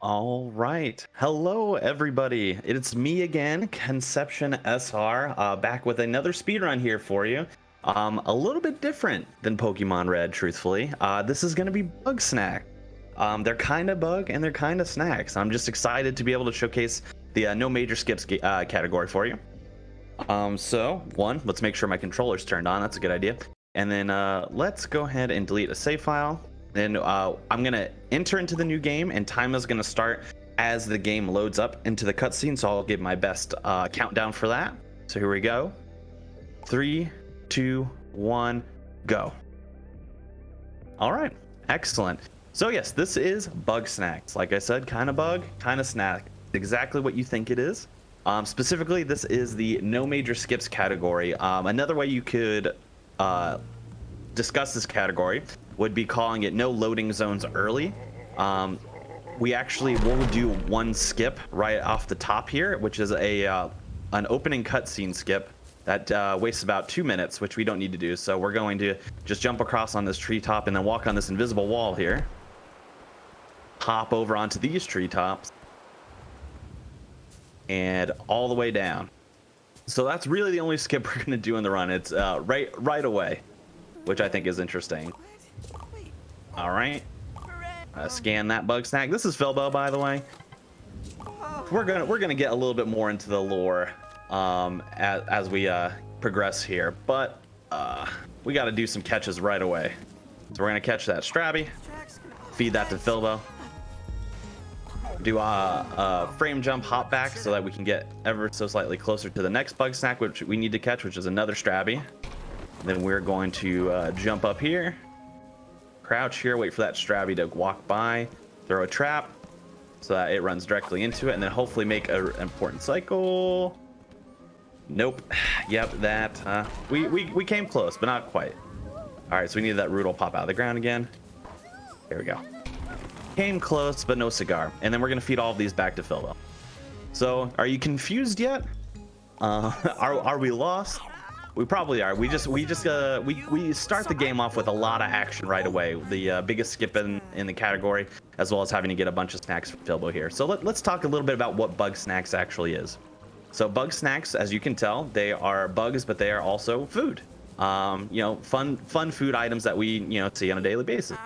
All right. Hello, everybody. It's me again, konceptionSR, back with another speedrun here for you. A little bit different than Pokemon Red, truthfully. This is going to be Bugsnax. They're kind of bug and they're kind of snacks. I'm just excited to be able to showcase the no major skips category for you. Let's make sure my controller's turned on. That's a good idea. And then let's go ahead and delete a save file. Then I'm going to enter into the new game, and time is going to start as the game loads up into the cutscene. So I'll give my best countdown for that. So here we go. 3, 2, 1, go. All right. Excellent. So yes, this is Bugsnax. Like I said, kind of bug, kind of snack. Exactly what you think it is. Specifically, this is the no major skips category. Another way you could discuss this category would be calling it no loading zones early. We'll do one skip right off the top here, which is an opening cutscene skip that wastes about 2 minutes, which we don't need to do. So we're going to just jump across on this treetop and then walk on this invisible wall here. Hop over onto these treetops and all the way down. So that's really the only skip we're going to do in the run. It's right away, which I think is interesting. All right, scan that Bugsnax. This is Filbo, by the way. We're gonna get a little bit more into the lore as we progress here, but we got to do some catches right away. So we're gonna catch that Strabby, feed that to Filbo, do a frame jump hop back so that we can get ever so slightly closer to the next Bugsnax, which we need to catch, which is another Strabby. Then we're going to jump up here, crouch here, wait for that Strabby to walk by, throw a trap so that it runs directly into it, and then hopefully make an important cycle. Nope. Yep, that we came close, but not quite. All right, so we need that Roodle pop out of the ground again. There we go. Came close, but no cigar. And then we're gonna feed all of these back to Filbo. So, are you confused yet? Are we lost? We probably are. We start the game off with a lot of action right away. The biggest skip in the category, as well as having to get a bunch of snacks from Filbo here. So let's talk a little bit about what Bugsnax actually is. So Bugsnax, as you can tell, they are bugs, but they are also food. Fun food items that we see on a daily basis.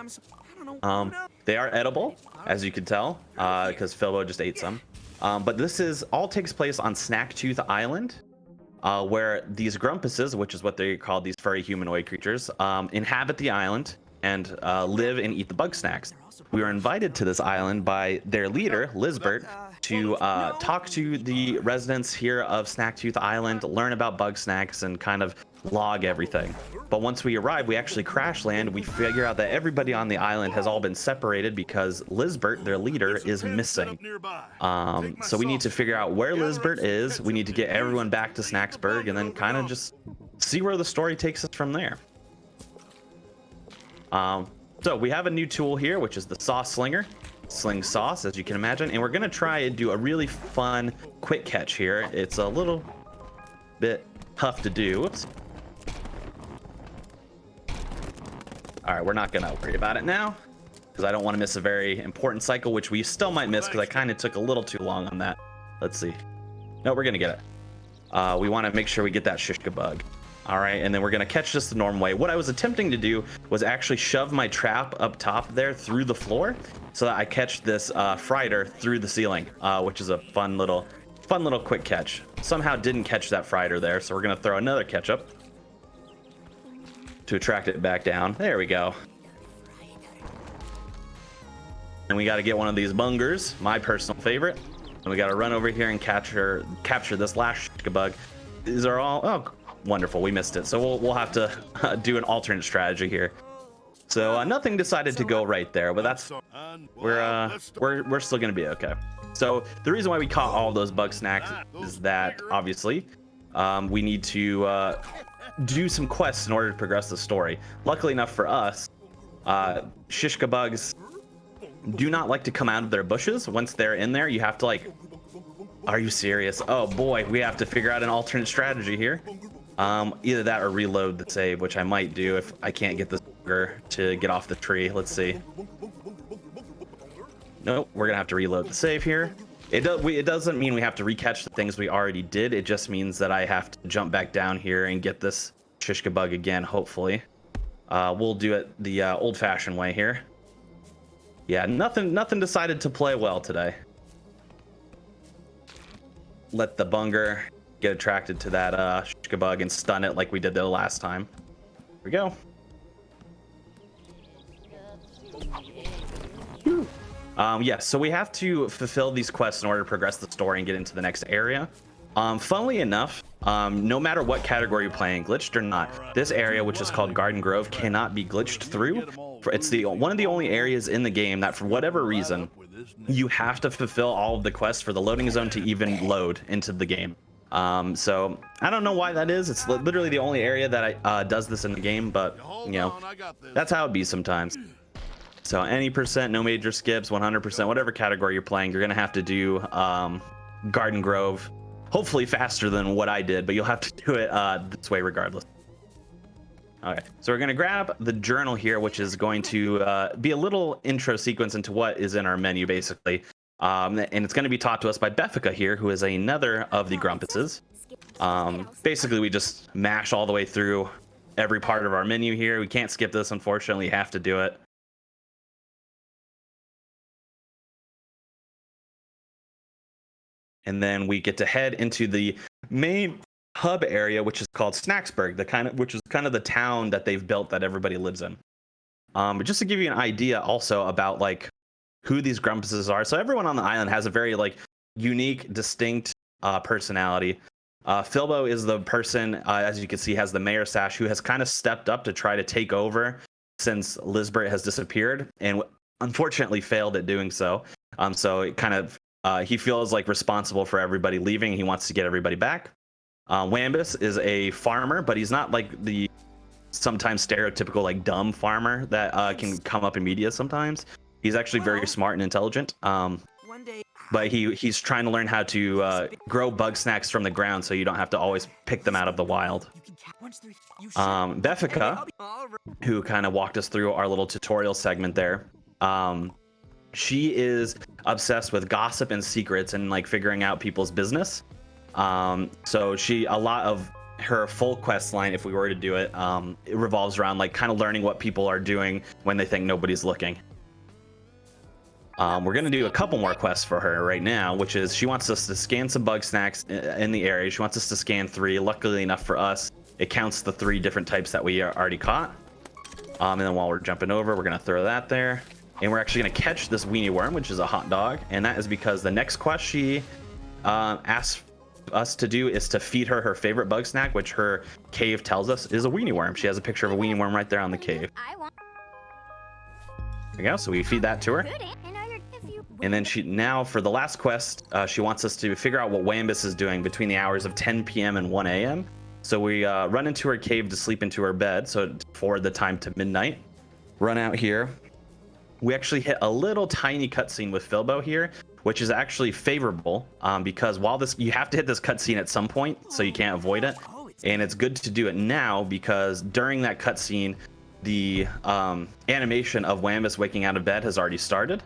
They are edible, as you can tell, because Filbo just ate some. But this all takes place on Snacktooth Island. Where these grumpuses, which is what they call these furry humanoid creatures, inhabit the island and live and eat the Bugsnax. We were invited to this island by their leader, Lizbert, to talk to the residents here of Snacktooth Island, learn about Bugsnax, and kind of log everything. But once we arrive, we actually crash land. We figure out that everybody on the island has all been separated because Lizbert, their leader, is missing. So we need to figure out where Lizbert is. We need to get everyone back to Snacksburg and then kind of just see where the story takes us from there. So we have a new tool here, which is the Sauce Slinger. Sling sauce, as you can imagine, and we're gonna try and do a really fun quick catch here. It's a little bit tough to do. Whoops. All right, we're not gonna worry about it now because I don't want to miss a very important cycle, which we still might miss because I kind of took a little too long on that. Let's see. No, we're gonna get it. We want to make sure we get that Shishka bug. All right, and then we're gonna catch this the normal way. What I was attempting to do was actually shove my trap up top there through the floor so that I catch this Frider through the ceiling, which is a fun little quick catch. Somehow didn't catch that Frider there, so we're gonna throw another catch up to attract it back down. There we go. And we got to get one of these bungers, my personal favorite. And we got to run over here and capture this last bug. These are all wonderful. We missed it, so we'll have to do an alternate strategy here. So nothing decided to go right there, but that's we're still gonna be okay. So the reason why we caught all those Bugsnax is that obviously we need to do some quests in order to progress the story. Luckily enough for us, Shishka bugs do not like to come out of their bushes. Once they're in there, you have to are you serious? Oh boy, we have to figure out an alternate strategy here. Either that or reload the save, which I might do if I can't get this bugger to get off the tree. Let's see. Nope, we're gonna have to reload the save here. It doesn't mean we have to recatch the things we already did. It just means that I have to jump back down here and get this Shishka bug again, hopefully. We'll do it the old-fashioned way here. Yeah, nothing decided to play well today. Let the bunger get attracted to that Shishka bug and stun it like we did the last time. Here we go. Yeah, so we have to fulfill these quests in order to progress the story and get into the next area. Funnily enough, no matter what category you're playing, glitched or not, this area, which is called Garden Grove, cannot be glitched through. It's one of the only areas in the game that, for whatever reason, you have to fulfill all of the quests for the loading zone to even load into the game. So I don't know why that is. It's literally the only area that does this in the game, but you know, that's how it be sometimes. So any percent, no major skips, 100%, whatever category you're playing, you're gonna have to do Garden Grove, hopefully faster than what I did, but you'll have to do it this way regardless. Okay, so we're gonna grab the journal here, which is going to be a little intro sequence into what is in our menu, basically. And it's gonna be taught to us by Beffica here, who is another of the Grumpuses. Basically, we just mash all the way through every part of our menu here. We can't skip this, unfortunately, you have to do it. And then we get to head into the main hub area, which is called Snacksburg, which is kind of the town that they've built that everybody lives in. But just to give you an idea also about like who these Grumpuses are. So everyone on the island has a very like unique, distinct personality. Filbo is the person, as you can see, has the mayor sash, who has kind of stepped up to try to take over since Lisbert has disappeared, and unfortunately failed at doing so. So it kind of he feels like responsible for everybody leaving. He wants to get everybody back. Wambus is a farmer, but he's not like the sometimes stereotypical like dumb farmer that can come up in media sometimes. He's actually very smart and intelligent. But he's trying to learn how to grow Bugsnax from the ground so you don't have to always pick them out of the wild. Beffica, who kind of walked us through our little tutorial segment there, she is obsessed with gossip and secrets and like figuring out people's business. So a lot of her full quest line, if we were to do it, it revolves around like kind of learning what people are doing when they think nobody's looking. We're gonna do a couple more quests for her right now, which is she wants us to scan some Bugsnax in the area. She wants us to scan 3. Luckily enough for us, it counts the 3 different types that we already caught. And then while we're jumping over, we're gonna throw that there. And we're actually going to catch this weenie worm, which is a hot dog. And that is because the next quest she asks us to do is to feed her favorite bug snack, which her cave tells us is a weenie worm. She has a picture of a weenie worm right there on the cave. There we go. So we feed that to her. And then now for the last quest, she wants us to figure out what Wambus is doing between the hours of 10 p.m. and 1 a.m. So we run into her cave to sleep into her bed. So forward the time to midnight. Run out here. We actually hit a little tiny cutscene with Filbo here, which is actually favorable because while you have to hit this cutscene at some point, so you can't avoid it. And it's good to do it now because during that cutscene, the animation of Wambus waking out of bed has already started.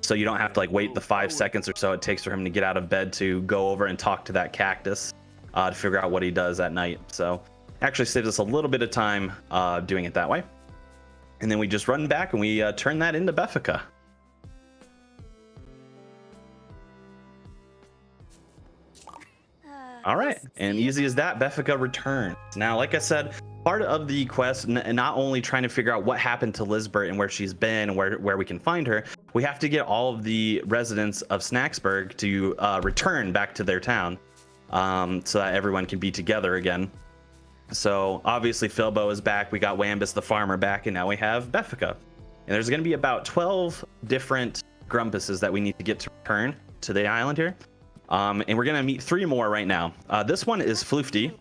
So you don't have to like wait the 5 seconds or so it takes for him to get out of bed to go over and talk to that cactus to figure out what he does at night. So actually saves us a little bit of time doing it that way. And then we just run back and we turn that into Beffica. All right, and easy as that, Beffica returns. Now, like I said, part of the quest, not only trying to figure out what happened to Lisbert and where she's been and where we can find her, we have to get all of the residents of Snacksburg to return back to their town so that everyone can be together again. So obviously Filbo is back, we got Wambus the farmer back, and now we have Beffica. And there's going to be about 12 different Grumpuses that we need to get to return to the island here. And we're going to meet 3 more right now. This one is Floofty.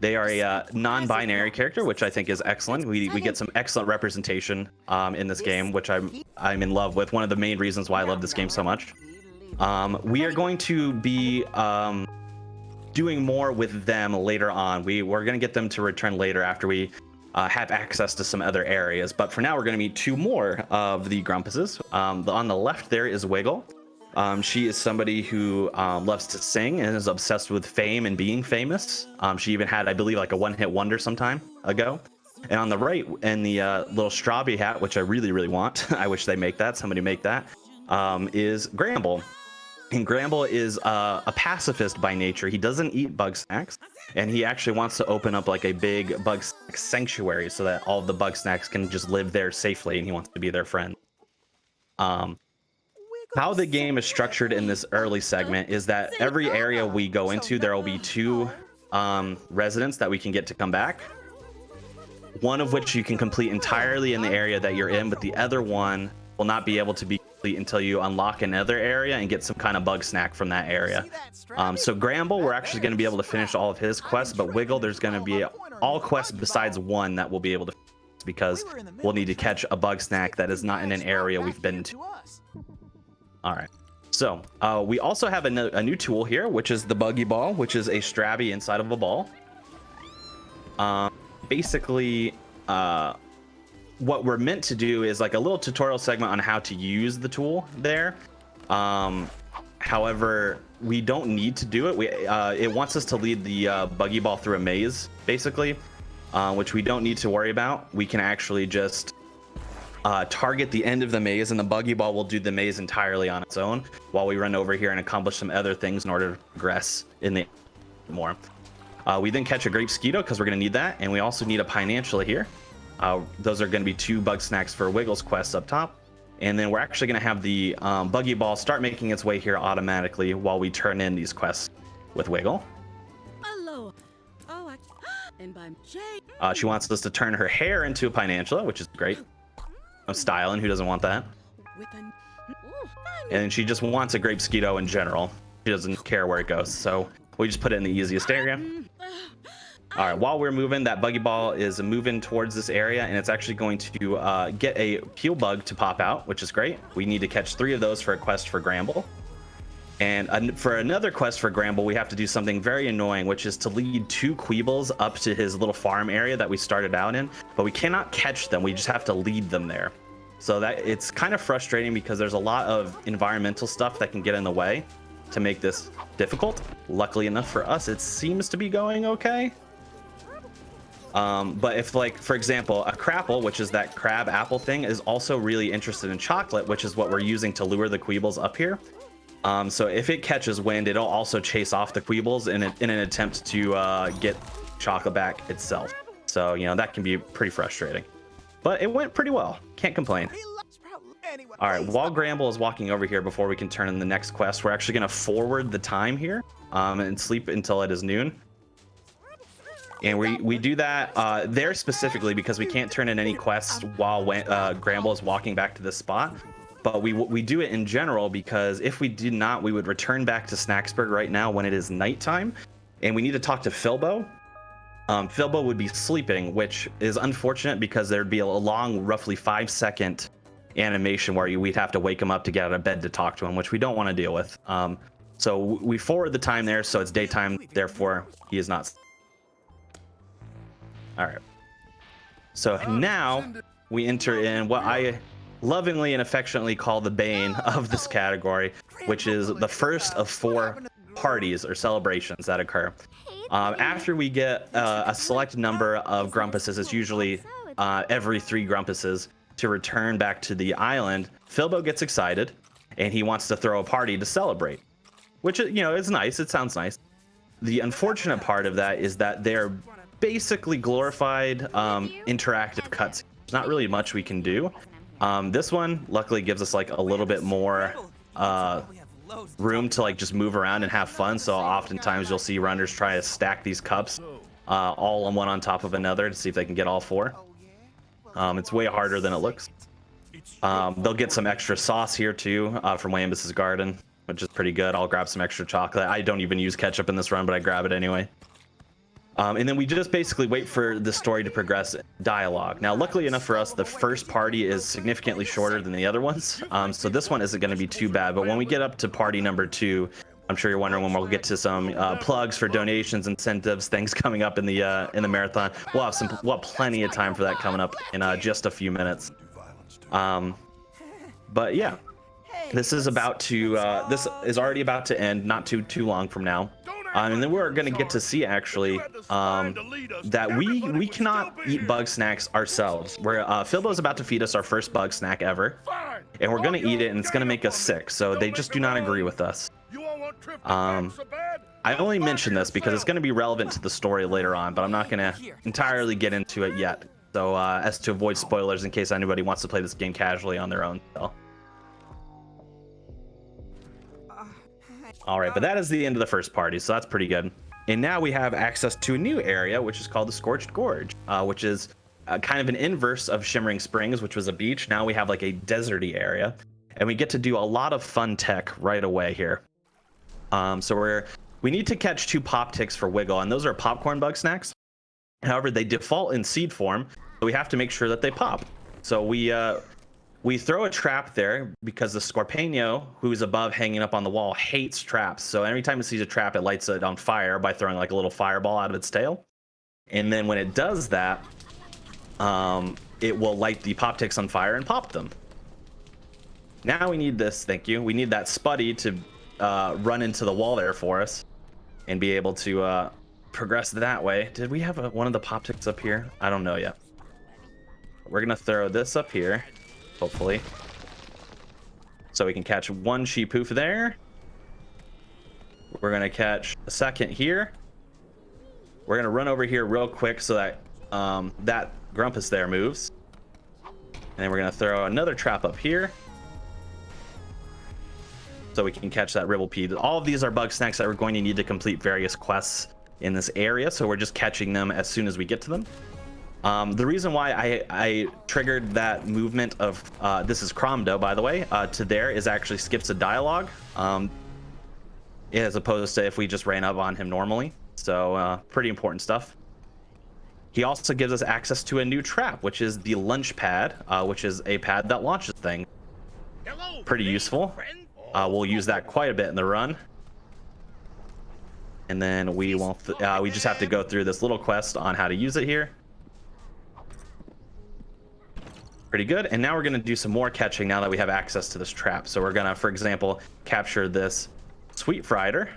They are a non-binary character, which I think is excellent. We get some excellent representation in this game, which I'm in love with. One of the main reasons why I love this game so much. We are going to be doing more with them later on. We're going to get them to return later after we have access to some other areas. But for now, we're going to meet 2 more of the Grumpuses. On the left there is Wiggle. She is somebody who loves to sing and is obsessed with fame and being famous. She even had, I believe, like a one-hit wonder some time ago. And on the right, in the little strawberry hat, which I really, really want, I wish they make that, somebody make that, is Gramble. And Gramble is a pacifist by nature. He doesn't eat Bugsnax, and he actually wants to open up like a big Bugsnax sanctuary so that all of the Bugsnax can just live there safely, and he wants to be their friend. How the game is structured in this early segment is that every area we go into, there will be 2 residents that we can get to come back. One of which you can complete entirely in the area that you're in, but the other one will not be able to be complete until you unlock another area and get some kind of Bugsnax from that area. So Gramble, we're actually going to be able to finish all of his quests, but Wiggle, there's going to be all quests besides one that we'll be able to finish because we'll need to catch a Bugsnax that is not in an area we've been to. All right. So we also have a new tool here, which is the Buggy Ball, which is a Strabby inside of a ball. Basically, what we're meant to do is like a little tutorial segment on how to use the tool there. However, we don't need to do it. It wants us to lead the Buggy Ball through a maze, basically, which we don't need to worry about. We can actually just target the end of the maze, and the Buggy Ball will do the maze entirely on its own while we run over here and accomplish some other things in order to progress in the more. We then catch a Grape Skeeto because we're going to need that, and we also need a Pinantula here. Those are going to be 2 Bugsnax for Wiggle's quest up top, and then we're actually going to have the Buggy Ball start making its way here automatically while we turn in these quests with Wiggle. Hello. Oh, she wants us to turn her hair into a Pinantula, which is great. No styling, who doesn't want that? And she just wants a Grape Skeeto in general. She doesn't care where it goes, so we just put it in the easiest area. All right, while we're moving, that Buggy Ball is moving towards this area, and it's actually going to get a Peel Bug to pop out, which is great. We need to catch 3 of those for a quest for Gramble. And for another quest for Gramble, we have to do something very annoying, which is to lead 2 Queebles up to his little farm area that we started out in, but we cannot catch them. We just have to lead them there. So that it's kind of frustrating because there's a lot of environmental stuff that can get in the way to make this difficult. Luckily enough for us, it seems to be going okay. But if, like, for example, a Crapple, which is that crab apple thing, is also really interested in chocolate, which is what we're using to lure the Queebles up here. So if it catches wind, it'll also chase off the Queebles in an attempt to get chocolate back itself. So, you know, that can be pretty frustrating. But it went pretty well. Can't complain. All right, while Gramble is walking over here before we can turn in the next quest, we're actually going to forward the time here and sleep until it is noon. And we do that there specifically because we can't turn in any quests while Gramble is walking back to this spot. But we do it in general because if we did not, we would return back to Snacksburg right now when it is nighttime. And we need to talk to Filbo. Filbo would be sleeping, which is unfortunate because there'd be a long, roughly 5-second animation where we'd have to wake him up to get out of bed to talk to him, which we don't want to deal with. So we forward the time there, so it's daytime, therefore he is not. All right. So now we enter in what I lovingly and affectionately call the bane of this category, which is the first of 4 parties or celebrations that occur. After we get a select number of Grumpuses, it's usually every 3 Grumpuses, to return back to the island, Filbo gets excited and he wants to throw a party to celebrate, which, you know, is nice. It sounds nice. The unfortunate part of that is that they're basically glorified interactive cuts. There's not really much we can do. This one luckily gives us like a little bit more room to like just move around and have fun. So oftentimes you'll see runners try to stack these cups all on one on top of another to see if they can get all 4. It's way harder than it looks. They'll get some extra sauce here too from Wambus's garden, which is pretty good. I'll grab some extra chocolate. I don't even use ketchup in this run, but I grab it anyway. And then we just basically wait for the story to progress dialogue. Now, luckily enough for us, the first party is significantly shorter than the other ones. So this one isn't going to be too bad. But when we get up to party number 2, I'm sure you're wondering when we'll get to some plugs for donations, incentives, things coming up in the marathon. We'll have plenty of time for that coming up in just a few minutes. But yeah, this is already about to end, not too long from now. And then we're going to get to see actually that we cannot eat Bugsnax ourselves. Philbo's about to feed us our first Bugsnax ever, and we're going to eat it, and it's going to make us sick. So they just do not agree with us. I only mention this because it's going to be relevant to the story later on, but I'm not going to entirely get into it yet. So as to avoid spoilers in case anybody wants to play this game casually on their own. So. All right, but that is the end of the first party, so that's pretty good. And now we have access to a new area, which is called the Scorched Gorge, which is kind of an inverse of Shimmering Springs, which was a beach. Now we have like a deserty area, and we get to do a lot of fun tech right away here. So we need to catch 2 pop ticks for Wiggle, and those are popcorn Bugsnax. However, they default in seed form, so we have to make sure that they pop. So we throw a trap there because the Scorpion, who's above hanging up on the wall, hates traps. So every time it sees a trap, it lights it on fire by throwing like a little fireball out of its tail. And then when it does that, it will light the pop ticks on fire and pop them. Now we need this, thank you. We need that Spuddy to run into the wall there for us and be able to progress that way. Did we have one of the pop ticks up here? I don't know yet. We're gonna throw this up here, hopefully, so we can catch 1 Sheepoof there. We're gonna catch a second here. We're gonna run over here real quick so that that Grumpus there moves, and then we're gonna throw another trap up here so we can catch that Ribblepede. All of these are Bugsnax that we're going to need to complete various quests in this area, so we're just catching them as soon as we get to them. The reason why I triggered that movement of this is Cromdo, by the way, to there is actually skips a dialogue, as opposed to if we just ran up on him normally. So pretty important stuff. He also gives us access to a new trap, which is the lunch pad, which is a pad that launches things. Pretty useful. We'll use that quite a bit in the run. And then we just have to go through this little quest on how to use it here. Pretty good. And now we're going to do some more catching now that we have access to this trap. So we're going to, for example, capture this Sweet Frieder.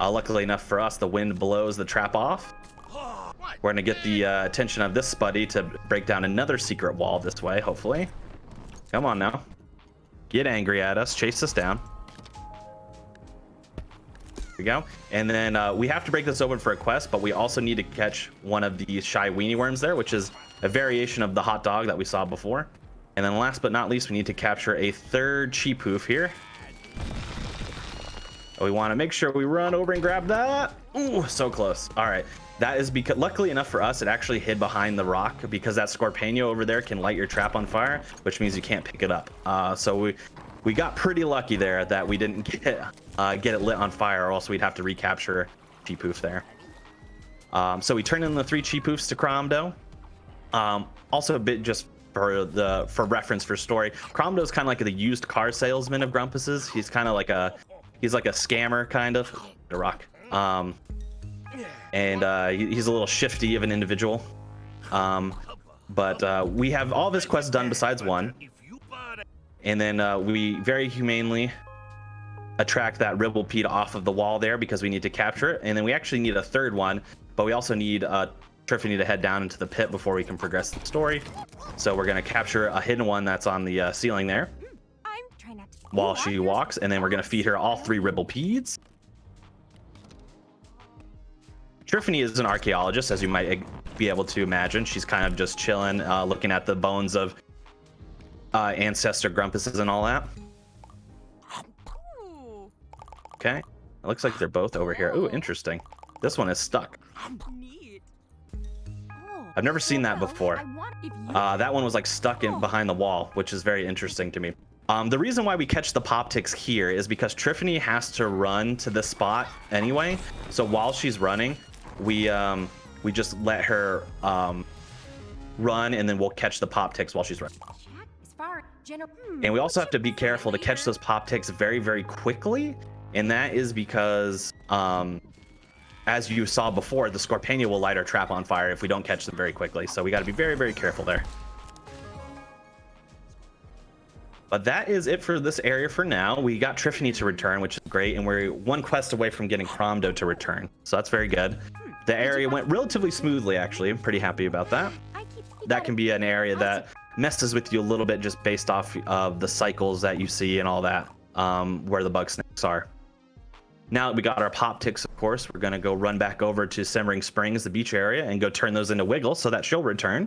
Luckily enough for us, the wind blows the trap off. We're going to get the attention of this Spuddy to break down another secret wall this way, hopefully. Come on now. Get angry at us. Chase us down. There we go. And then we have to break this open for a quest, but we also need to catch one of the shy weenie worms there, which is a variation of the hot dog that we saw before. And then last but not least, we need to capture a 3rd Sheepoof here. We want to make sure we run over and grab that. Ooh, so close. All right. That is because, luckily enough for us, it actually hid behind the rock because that Scorpion over there can light your trap on fire, which means you can't pick it up. So we got pretty lucky there that we didn't get it lit on fire, or else we'd have to recapture Sheepoof there. So we turn in the 3 Sheepoofs to Cromdo. Also a bit just for reference for story, Cromdo is kind of like the used car salesman of Grumpus's. He's kind of like he's like a scammer kind of. The rock. And he's a little shifty of an individual. But we have all of his quests done besides one. And then we very humanely attract that Ribblepede off of the wall there because we need to capture it. And then we actually need a 3rd one, but we also need Triffany to head down into the pit before we can progress the story. So we're going to capture a hidden one that's on the ceiling there while she walks, and then we're going to feed her all 3 Ribblepedes. Triffany is an archaeologist, as you might be able to imagine. She's kind of just chilling, looking at the bones of ancestor Grumpuses and all that. Okay, it looks like they're both over here. Ooh, interesting. This one is stuck. I've never seen that before. That one was like stuck behind the wall, which is very interesting to me. The reason why we catch the pop ticks here is because Triffany has to run to this spot anyway. So while she's running, we just let her run, and then we'll catch the pop ticks while she's running. And we also have to be careful to catch those pop ticks very, very quickly, And that is because, as you saw before, the Scorpion will light our trap on fire if we don't catch them very quickly. So we got to be very, very careful there. But that is it for this area for now. We got Triffany to return, which is great, and we're one quest away from getting Cromdo to return. So that's very good. The area went relatively smoothly, actually. I'm pretty happy about that. That can be an area that messes with you a little bit just based off of the cycles that you see and all that, where the Bugsnax are. Now that we got our pop ticks, of course, we're going to go run back over to Simmering Springs, the beach area, and go turn those into Wiggle so that she'll return.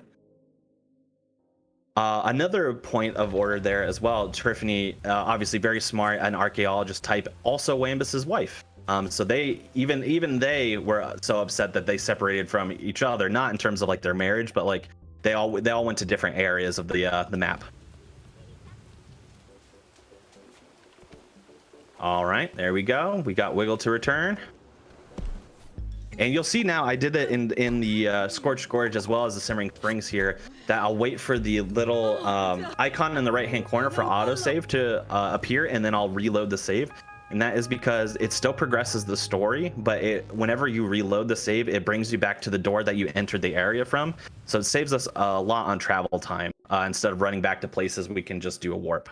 Another point of order there as well, Triffany, obviously very smart, an archaeologist type, also Wambus's wife. So they even they were so upset that they separated from each other, not in terms of like their marriage, but like they all went to different areas of the map. All right, there we go. We got Wiggle to return. And you'll see now I did it in the Scorched Gorge as well as the Simmering Springs here, that I'll wait for the little icon in the right hand corner for autosave to appear, and then I'll reload the save. And that is because it still progresses the story, but whenever you reload the save, it brings you back to the door that you entered the area from. So it saves us a lot on travel time. Instead of running back to places, we can just do a warp.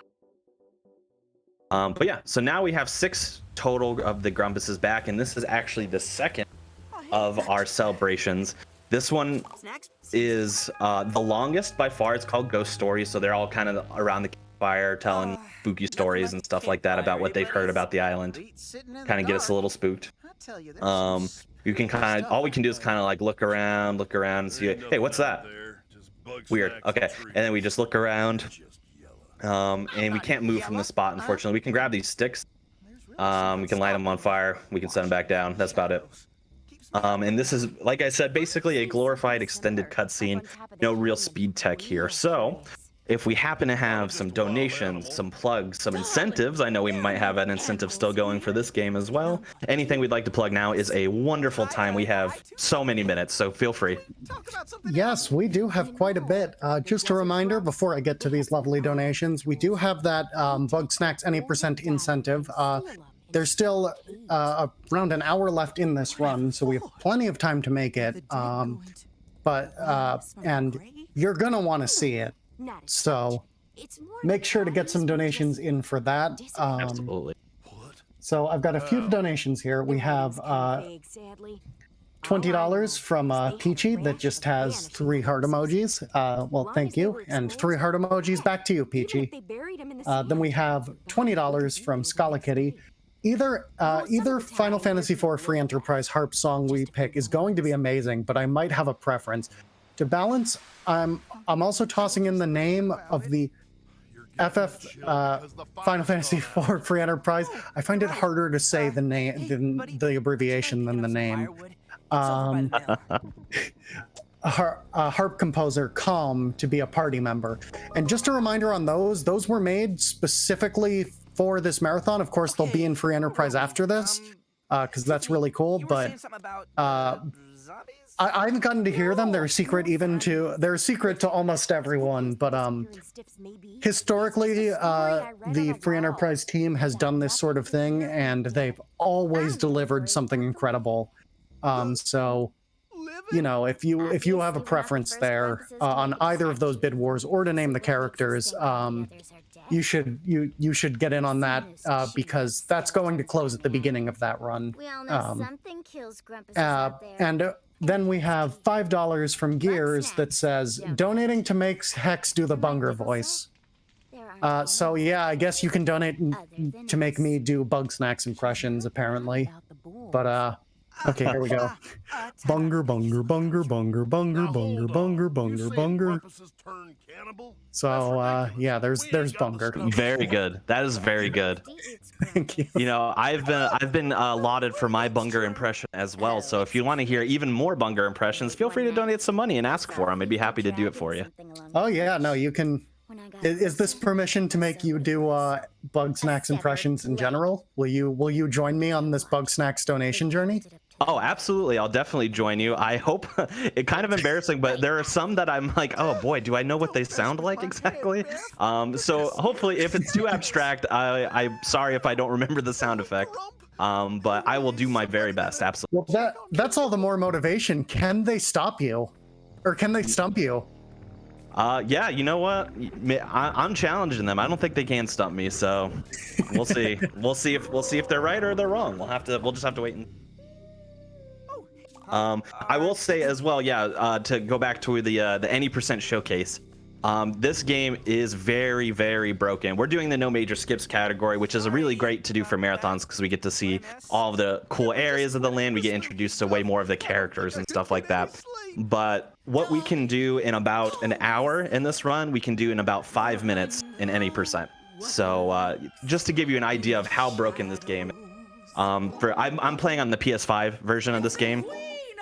But yeah, so now we have 6 total of the Grumpuses back, and this is actually the second of our celebrations. This one is the longest by far. It's called Ghost Stories, so they're all kind of around the campfire telling spooky stories and stuff like that about what they've heard about the island. Kind of get us a little spooked. You can kind of, all we can do is kind of like look around and see, hey, what's that? Weird. Okay, and then we just look around, and we can't move from the spot, unfortunately. We can grab these sticks, we can light them on fire, we can set them back down. That's about it. And this is, like I said, basically a glorified extended cutscene. No real speed tech here. So if we happen to have some donations, some plugs, some incentives, I know we might have an incentive still going for this game as well. Anything we'd like to plug now is a wonderful time. We have so many minutes, so feel free. Yes, we do have quite a bit. Just a reminder before I get to these lovely donations, we do have that Bugsnax any % incentive. There's still around an hour left in this run, so we have plenty of time to make it. And you're gonna want to see it, so make sure to get some donations in for that. Absolutely. So I've got a few donations here. We have $20 from Peachy that just has 3 heart emojis. Well, thank you, and 3 heart emojis back to you, Peachy. Then we have $20 from Scala Kitty. Either Final Fantasy IV Free Enterprise harp song we pick is going to be amazing, but I might have a preference. To balance, I'm also tossing in the name of the FF Final Fantasy IV Free Enterprise. I find it harder to say the name than the abbreviation than the name. Harp composer Calm to be a party member. And just a reminder on those were made specifically for this marathon. Of course, they'll be in Free Enterprise after this, because that's really cool. But I haven't gotten to hear them. They're a secret to almost everyone. But historically, the Free Enterprise team has done this sort of thing, and they've always delivered something incredible. So, you know, if you have a preference there on either of those bid wars or to name the characters, you should get in on that, because that's going to close at the beginning of that run. We all know something kills Grumpuses out there. And then we have $5 from Gears that says donating to make Hex do the Bunger voice. So yeah, I guess you can donate to make me do Bugsnax impressions, apparently. But okay, here we go. Bunger, bunger, bunger, bunger, bunger, bunger, bunger, bunger, bunger. So yeah, there's Bunger. Very good. That is very good. Thank you. You know, I've been lauded for my Bunger impression as well. So if you want to hear even more Bunger impressions, feel free to donate some money and ask for them. I'd be happy to do it for you. Oh yeah, no, you can. Is this permission to make you do Bugsnax impressions in general? Will you join me on this Bugsnax donation journey? Oh, absolutely. I'll definitely join you. I hope it kind of embarrassing, but there are some that I'm like, oh boy, do I know what they sound like exactly? So hopefully if it's too abstract, I'm sorry if I don't remember the sound effect. But I will do my very best. Absolutely. Well, that's all the more motivation. Can they stop you? Or can they stump you? Yeah, you know what? I'm challenging them. I don't think they can stump me, so we'll see. We'll see if they're right or they're wrong. We'll just have to wait and I will say as well, yeah, to go back to the any percent showcase. This game is very, very broken. We're doing the no major skips category, which is really great to do for marathons because we get to see all of the cool areas of the land. We get introduced to way more of the characters and stuff like that. But what we can do in about an hour in this run, we can do in about 5 minutes in any percent. So just to give you an idea of how broken this game is. I'm playing on the PS5 version of this game.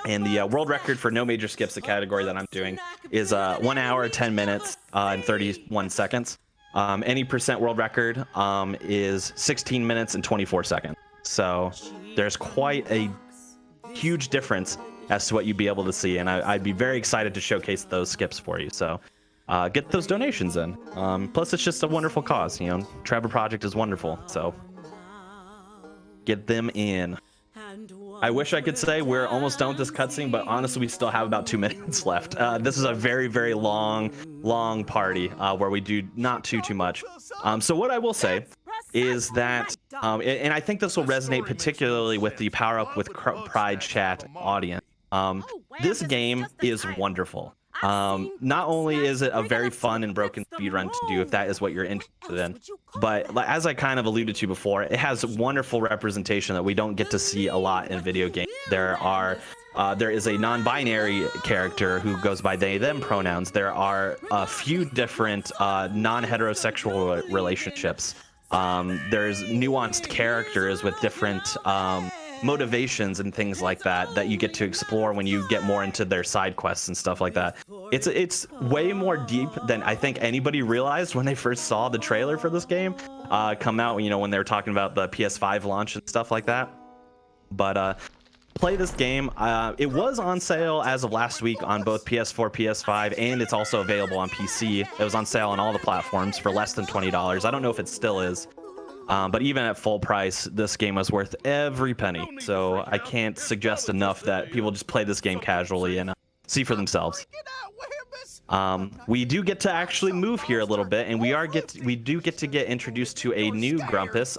And the world record for no major skips, the category that I'm doing, is 1 hour, 10 minutes, and 31 seconds. Any percent world record is 16 minutes and 24 seconds. So there's quite a huge difference as to what you'd be able to see. And I'd be very excited to showcase those skips for you. So get those donations in. Plus, it's just a wonderful cause. You know, Trevor Project is wonderful. So get them in. I wish I could say we're almost done with this cutscene, but honestly, we still have about 2 minutes left. This is a very, very long party where we do not too much. So what I will say is that, and I think this will resonate particularly with the Power Up with Pride chat audience. This game is wonderful. Not only is it a very fun and broken speedrun to do if that is what you're interested in, but as I kind of alluded to before, it has wonderful representation that we don't get to see a lot in video games. There is a non-binary character who goes by they them pronouns. There are a few different non-heterosexual relationships. There's nuanced characters with different motivations and things like that you get to explore when you get more into their side quests and stuff like that. It's way more deep than I think anybody realized when they first saw the trailer for this game come out, you know, when they were talking about the PS5 launch and stuff like that. But play this game. It was on sale as of last week on both PS4, PS5, and it's also available on PC. It was on sale on all the platforms for less than $20. I don't know if it still is. But even at full price, this game was worth every penny. So I can't suggest enough that people just play this game casually and see for themselves. We do get to actually move here a little bit, and we do get to get introduced to a new Grumpus,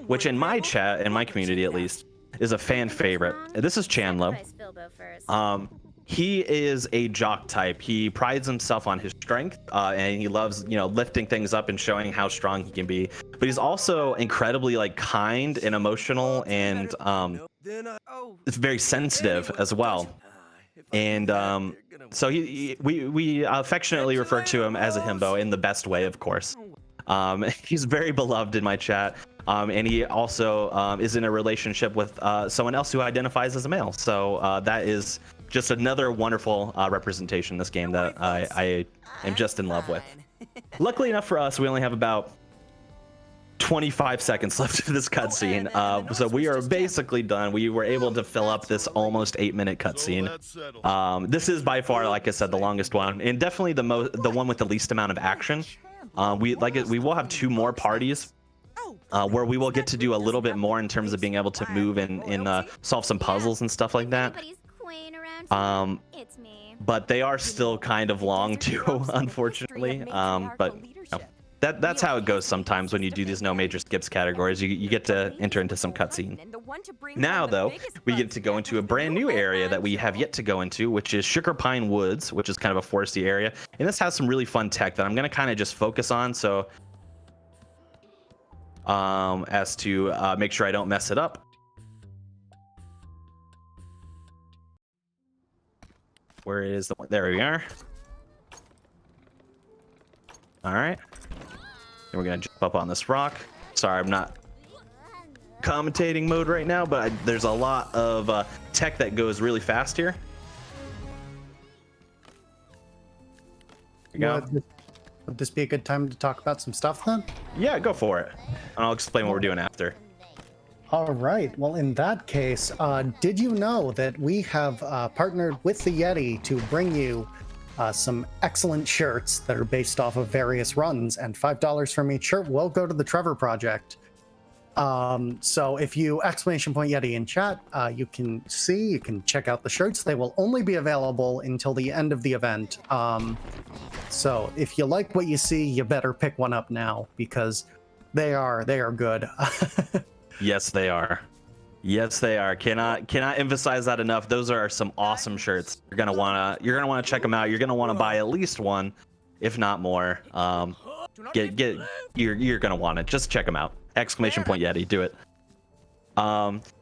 which in my chat, in my community at least, is a fan favorite. This is Chandlo. He is a jock type. He prides himself on his strength, and he loves, you know, lifting things up and showing how strong he can be. But he's also incredibly kind and emotional, and it's very sensitive as well. And so we affectionately refer to him as a himbo in the best way, of course. He's very beloved in my chat, and he also is in a relationship with someone else who identifies as a male. So that is just another wonderful representation in this game that I am just in love with. Luckily enough for us, we only have about 25 seconds left of this cutscene, so we are basically done. We were able to fill up this almost 8-minute cutscene. This is by far, like I said, the longest one, and definitely the one with the least amount of action. We will have 2 more parties where we will get to do a little bit more in terms of being able to move and solve some puzzles and stuff like that. But they are still kind of long too, unfortunately. But you know, that's how it goes sometimes when you do these no major skips categories. You get to enter into some cutscene. Now though, we get to go into a brand new area that we have yet to go into, which is Sugar Pine Woods, which is kind of a foresty area, and this has some really fun tech that I'm going to kind of just focus on, so as to make sure I don't mess it up. Where is the one? There we are. All right. And we're going to jump up on this rock. Sorry, I'm not commentating mode right now, but there's a lot of tech that goes really fast here. There we go. Would this be a good time to talk about some stuff then? Yeah, go for it. And I'll explain what we're doing after. All right. Well, in that case, did you know that we have partnered with the Yeti to bring you some excellent shirts that are based off of various runs, and $5 from each shirt will go to the Trevor Project. So if you !Yeti in chat, you can check out the shirts. They will only be available until the end of the event. So if you like what you see, you better pick one up now because they are good. Yes, they are. Yes, they are. Cannot emphasize that enough. Those are some awesome shirts. You're gonna wanna check them out. You're gonna wanna buy at least one, if not more. You're gonna want it. Just check them out. !Yeti, do it.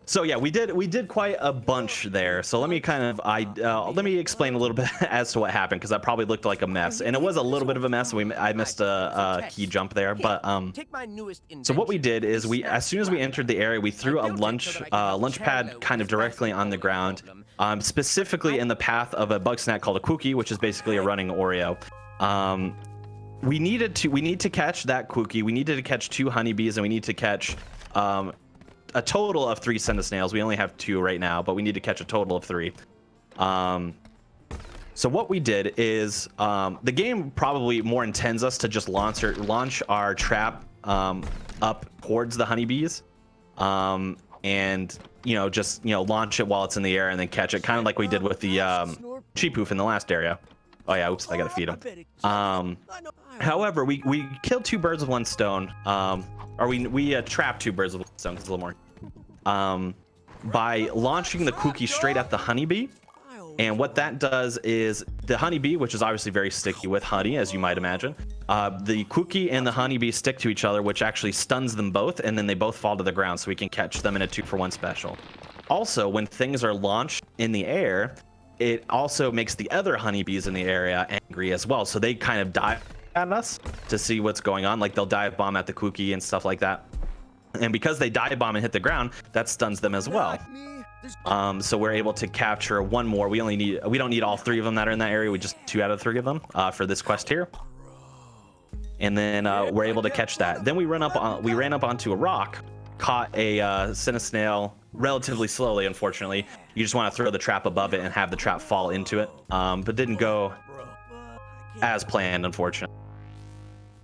So yeah, we did quite a bunch there. So let me let me explain a little bit as to what happened, because that probably looked like a mess, and it was a little bit of a mess. I missed a key jump there, but so what we did is as soon as we entered the area, we threw a lunch pad kind of directly on the ground, specifically in the path of a bug snack called a Cookie, which is basically a running Oreo. We need to catch that Cookie. We needed to catch 2 honeybees, and we need to catch a total of 3 snails. We only have 2 right now, but we need to catch a total of 3. So what we did is the game probably more intends us to just launch our trap up towards the honeybees, and just launch it while it's in the air and then catch it, kind of like we did with the sheep hoof in the last area. Oh yeah, oops, I gotta feed them. However, we killed 2 birds with 1 stone, or we trapped 2 birds with 1 stone, because it's a little more, by launching the Cookie straight at the honeybee. And what that does is the honeybee, which is obviously very sticky with honey, as you might imagine, the Cookie and the honeybee stick to each other, which actually stuns them both, and then they both fall to the ground, so we can catch them in a 2-for-1 special. Also, when things are launched in the air, it also makes the other honeybees in the area angry as well, so they kind of dive at us to see what's going on. Like, they'll dive bomb at the Cookie and stuff like that, and because they dive bomb and hit the ground, that stuns them as well. So we're able to capture 1 more. We don't need all 3 of them that are in that area. We just 2 out of 3 of them for this quest here, and then we're able to catch that. Then we ran up onto a rock, caught a snail relatively slowly. Unfortunately, you just want to throw the trap above it and have the trap fall into it, but didn't go as planned, unfortunately.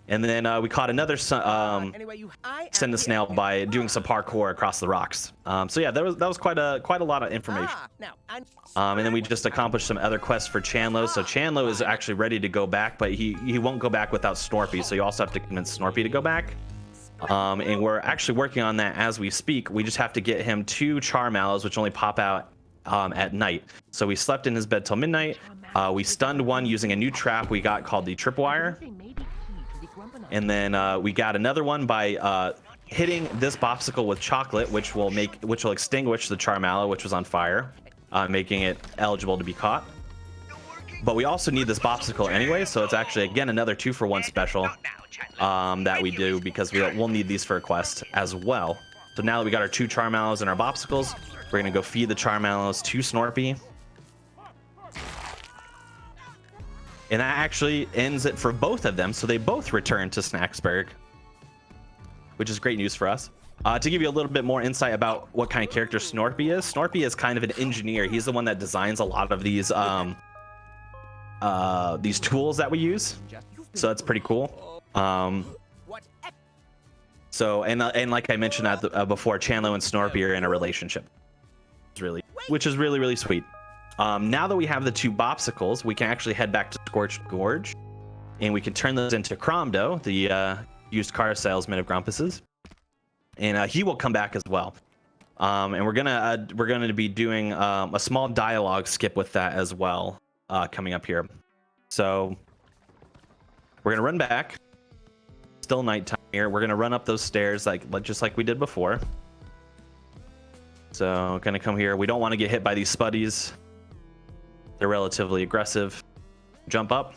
And then we caught another snail by doing some parkour across the rocks. So yeah, that was quite a lot of information. And then we just accomplished some other quests for Chandlo. So Chandlo is actually ready to go back, but he won't go back without Snorpy. So you also have to convince Snorpy to go back. And we're actually working on that as we speak. We just have to get him 2 char mallows, which only pop out at night. So we slept in his bed till midnight. We stunned 1 using a new trap we got called the tripwire. And then we got another one by hitting this popsicle with chocolate, which will extinguish the char mallow, which was on fire, making it eligible to be caught. But we also need this popsicle anyway, so it's actually again another 2-for-1 special that we do, because we'll need these for a quest as well. So now that we got our 2 char mallows and our popsicles, we're gonna go feed the char mallows to Snorpy. And that actually ends it for both of them, so they both return to Snacksburg, which is great news for us. To give you a little bit more insight about what kind of character Snorpy is kind of an engineer. He's the one that designs a lot of these tools that we use, so that's pretty cool. So and like I mentioned before, Chandlo and Snorpy are in a relationship, which is really sweet. Now that we have the 2 bopsicles, we can actually head back to Scorched Gorge, and we can turn those into Cromdo, the used car salesman of Grumpus's, and he will come back as well. And we're gonna be doing a small dialogue skip with that as well, coming up here. So we're gonna run back. Still nighttime here. We're gonna run up those stairs just like we did before. So gonna come here. We don't want to get hit by these spuddies. They're relatively aggressive. Jump up,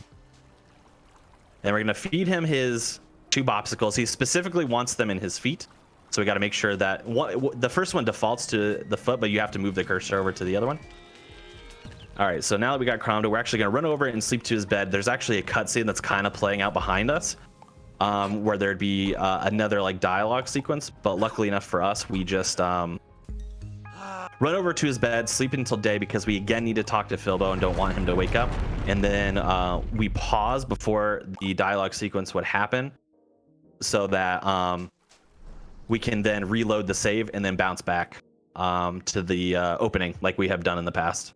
and we're gonna feed him his 2 bopsicles. He specifically wants them in his feet, so we got to make sure that the first one defaults to the foot, but you have to move the cursor over to the other one. All right, so now that we got Cromdo, we're actually gonna run over and sleep to his bed. There's actually a cutscene that's kind of playing out behind us, where there'd be another like dialogue sequence. But luckily enough for us, we just run over to his bed, sleep until day because we again need to talk to Philbo and don't want him to wake up. And then we pause before the dialogue sequence would happen so that we can then reload the save and then bounce back to the opening like we have done in the past.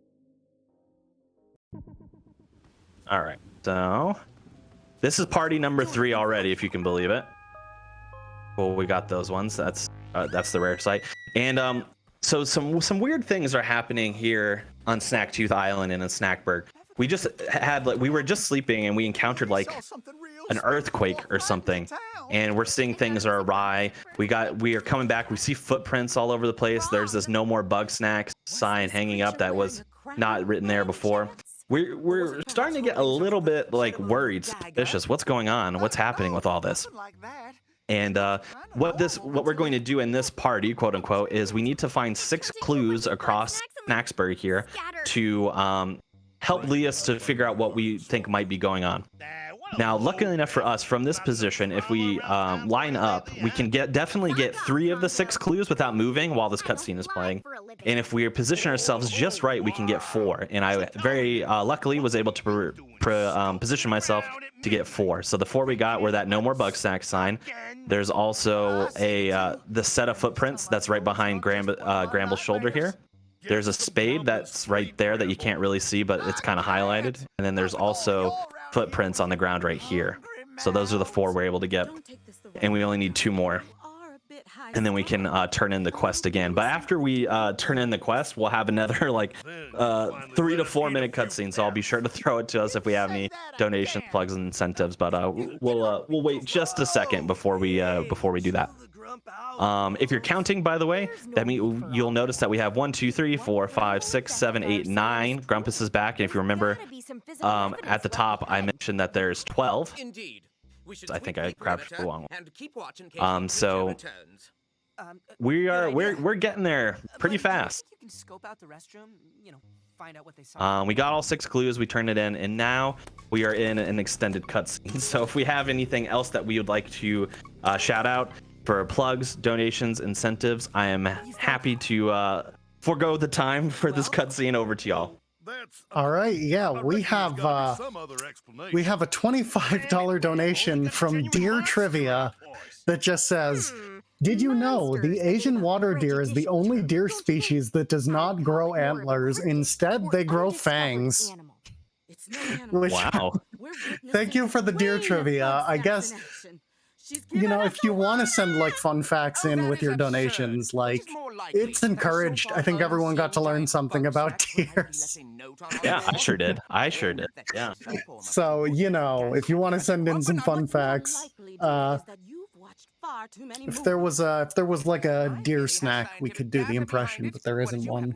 All right, so this is party number 3 already, if you can believe it. Well, we got those ones. That's the rare site. And so some weird things are happening here on Snacktooth Island and in Snackburg. We just had we were just sleeping and we encountered like an earthquake or something, and we're seeing things are awry. We are coming back. We see footprints all over the place. There's this "No More Bugsnax" sign hanging up that was not written there before. We're starting to get a little bit like worried, suspicious. What's going on? What's happening with all this? And what we're going to do in this party, quote unquote, is we need to find 6 clues across Snacksburg here to help lead us to figure out what we think might be going on. Now, luckily enough for us, from this position, if we line up, we can definitely get 3 of the 6 clues without moving while this cutscene is playing. And if we position ourselves just right, we can get 4. And I very luckily was able to position myself to get 4. So the 4 we got were that "No More Bugsnax" sign. There's also the set of footprints that's right behind Gramble's shoulder here. There's a spade that's right there that you can't really see, but it's kind of highlighted. And then there's also footprints on the ground right here. So those are the 4 we're able to get, and we only need 2 more, and then we can turn in the quest again. But after we turn in the quest, we'll have another like 3 to 4 minute cutscene. So I'll be sure to throw it to us if we have any donations, plugs, and incentives. But we'll wait just a second before we do that. If you're counting, by the way, that means you'll notice that we have 1, 2, 3, 4, 5, 6, 7, 8, 9. Grumpus is back, and if you remember, at the top I mentioned that there's 12. Indeed. I think I grabbed the wrong one. So we're getting there pretty fast. You can scope out the restroom, find out what they We got all 6 clues, we turned it in, and now we are in an extended cutscene. So if we have anything else that we would like to shout out for plugs, donations, incentives, I am happy to forego the time for this cutscene. Over to y'all. All right, yeah, we have a $25 donation from Deer Trivia that just says, "Did you know the Asian water deer is the only deer species that does not grow antlers? Instead, they grow fangs." Which, wow. Thank you for the Deer Trivia. I guess, if you want to send like fun facts in with your donations, like, it's encouraged. I think everyone got to learn something about deers. Yeah, I sure did. Yeah. So, if you want to send in some fun facts, if there was like a deer snack, we could do the impression, but there isn't one.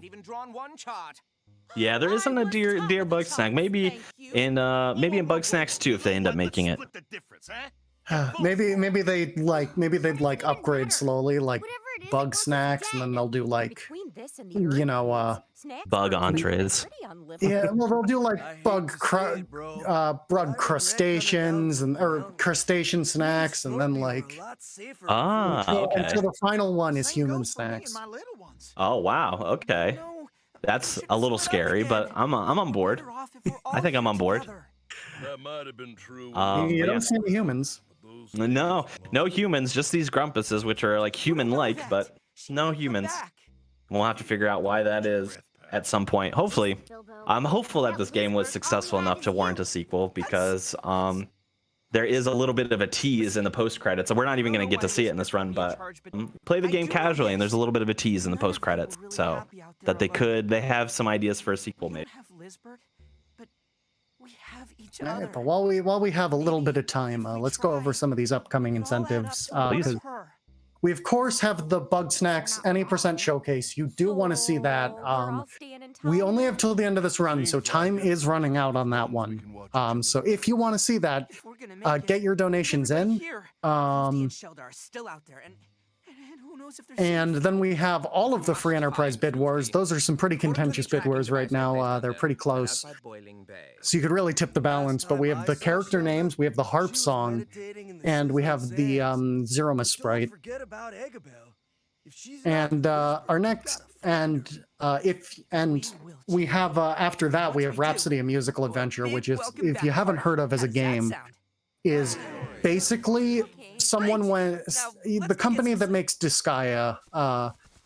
Yeah, there isn't a deer bug snack. Maybe in Bugsnax too, if they end up making it. maybe they'd upgrade slowly, like Bugsnax, and then they'll do like bug entrees. Yeah, well, they'll do like bug crustaceans or crustacean snacks, and then like okay. until the final one is human snacks. Oh wow, okay, that's a little scary, but I'm on board. I think I'm on board. That might have been true. You don't see any humans. No humans, just these grumpuses, which are like human-like, but no humans. We'll have to figure out why that is at some point. Hopefully, I'm hopeful that this game was successful enough to warrant a sequel, because there is a little bit of a tease in the post-credits. So we're not even going to get to see it in this run, but play the game casually, and there's a little bit of a tease in the post-credits, so that they have some ideas for a sequel maybe. All right, but while we have a little bit of time, let's go over some of these upcoming incentives. We of course have the Bugsnax any % showcase. You do want to see that. We only have till the end of this run, so time is running out on that one. So if you want to see that, get your donations in. knows if there's And then we have all of the free enterprise bid wars. Those are some pretty contentious bid wars right now. They're pretty close. So you could really tip the balance, but we have the character names, we have the harp song, and we have the Zeroma sprite. And our next, and we have after that we have Rhapsody: A Musical Adventure, which is, if you haven't heard of as a game, is basically someone went, the company that makes Disgaea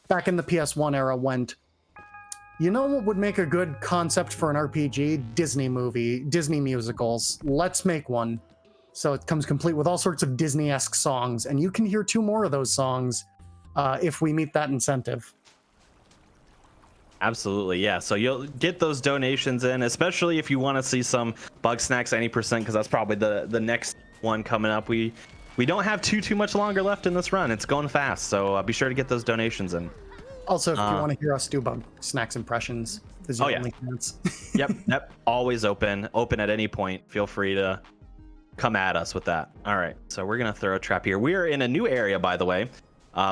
back in the PS1 era went, you know what would make a good concept for an RPG? Disney movie, Disney musicals. Let's make one. So it comes complete with all sorts of Disney-esque songs, and you can hear 2 more of those songs if we meet that incentive. Absolutely, yeah. So you'll get those donations in, especially if you want to see some Bugsnax any percent, because that's probably the next one coming up. We don't have too much longer left in this run. It's going fast, so be sure to get those donations in. Also, if you want to hear us do Bugsnax impressions, this is your only chance. Yep. Always open at any point. Feel free to come at us with that. All right, so we're gonna throw a trap here. We are in a new area, by the way,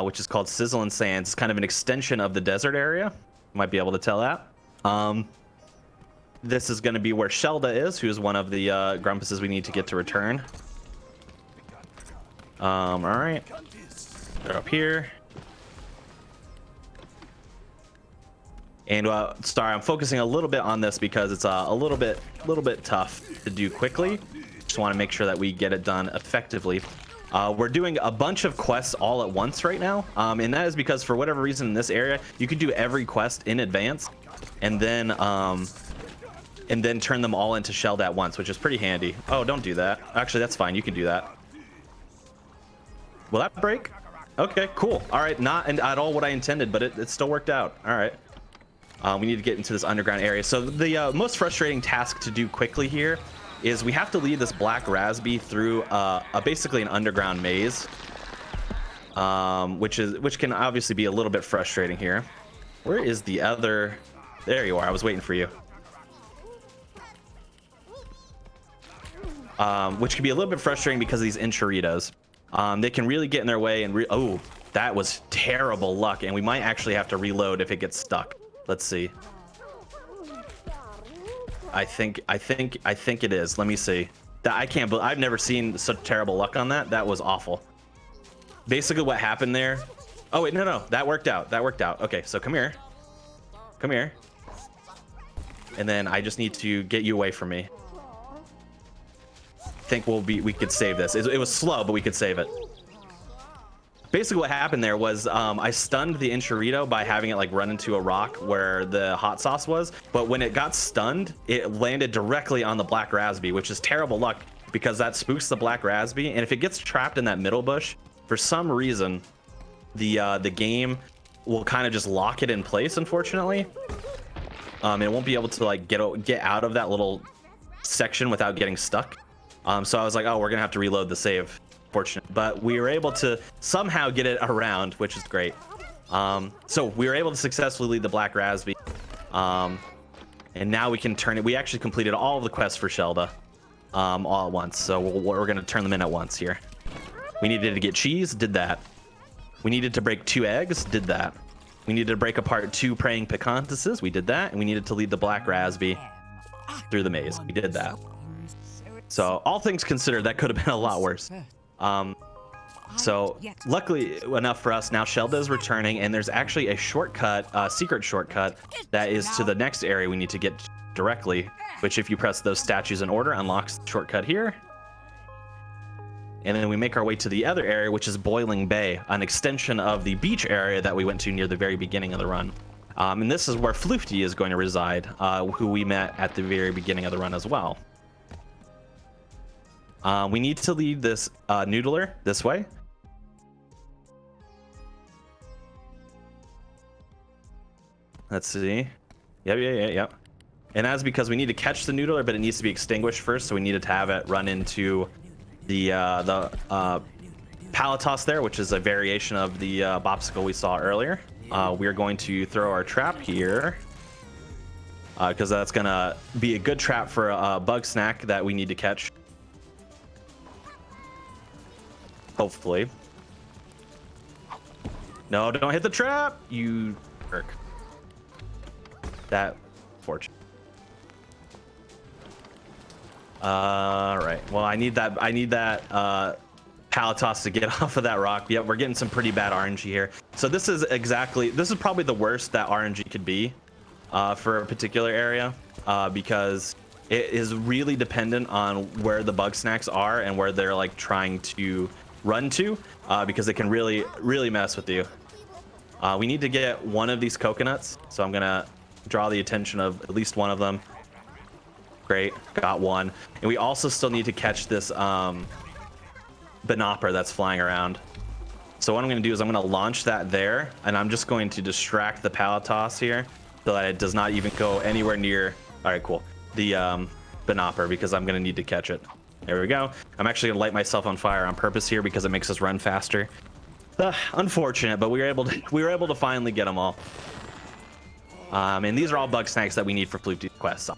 which is called Sizzling Sands. It's kind of an extension of the desert area. You might be able to tell that. This is going to be where Shelda is, who is one of the Grumpuses we need to get to return. All right, they're up here. And sorry, I'm focusing a little bit on this because it's a little bit tough to do quickly. Just want to make sure that we get it done effectively. We're doing a bunch of quests all at once right now, and that is because for whatever reason in this area you could do every quest in advance and then turn them all into Shelled at once, which is pretty handy. Oh, don't do that. Actually, that's fine. You can do that. Will that break? Okay, cool. All right, not at all what I intended, but it still worked out. All right. We need to get into this underground area. So the most frustrating task to do quickly here is we have to lead this black Raspy through basically an underground maze, which can obviously be a little bit frustrating here. Where is the other? There you are. I was waiting for you. Which can be a little bit frustrating because of these enchiritos. They can really get in their way and oh, that was terrible luck, and we might actually have to reload if it gets stuck. Let's see. I think it is. Let me see. I've never seen such terrible luck on that. That was awful. Basically what happened there. Oh wait, no, that worked out. Okay, so come here. And then I just need to get you away from me. I think we could save this. It was slow, but we could save it. Basically what happened there was I stunned the enchirito by having it like run into a rock where the hot sauce was, but when it got stunned, it landed directly on the black Raspy, which is terrible luck because that spooks the black Raspy, and if it gets trapped in that middle bush, for some reason, the game will kind of just lock it in place, unfortunately. It won't be able to like get out of that little section without getting stuck. So I was like, oh, we're gonna have to reload the save. Fortunate, but we were able to somehow get it around, which is great. So we were able to successfully lead the black Raspy, and now we can turn it. We actually completed all of the quests for Shelda all at once, so we're going to turn them in at once here. We needed to get cheese, did that. We needed to break 2 eggs, did that. We needed to break apart 2 praying picantuses, we did that. And we needed to lead the black Raspy through the maze, we did that. So all things considered, that could have been a lot worse. So luckily enough for us, now Shelda is returning, and there's actually a shortcut, secret shortcut that is to the next area we need to get directly, which if you press those statues in order unlocks the shortcut here. And then we make our way to the other area, which is Boiling Bay, an extension of the beach area that we went to near the very beginning of the run. And this is where Floofty is going to reside, who we met at the very beginning of the run as well. We need to lead this noodler this way. Let's see. Yep. And that's because we need to catch the noodler, but it needs to be extinguished first, so we needed to have it run into the Palatos there, which is a variation of the Bopsicle we saw earlier. We are going to throw our trap here, because that's going to be a good trap for a Bugsnax that we need to catch. Hopefully. No, don't hit the trap, you jerk. That fortune. Right. Well, I need that Palatos to get off of that rock. Yep, we're getting some pretty bad RNG here. So this is probably the worst that RNG could be for a particular area because it is really dependent on where the Bugsnax are and where they're like trying to run to because it can really mess with you. We need to get one of these coconuts, so I'm gonna draw the attention of at least one of them. Great, got one. And we also still need to catch this Banopper that's flying around. So what I'm going to do is I'm going to launch that there, and I'm just going to distract the Palatos here so that it does not even go anywhere near. All right, cool. The Banopper, because I'm going to need to catch it. There we go. I'm actually going to light myself on fire on purpose here because it makes us run faster. Unfortunate, but we were able to finally get them all. And these are all Bugsnax that we need for Floopty quests.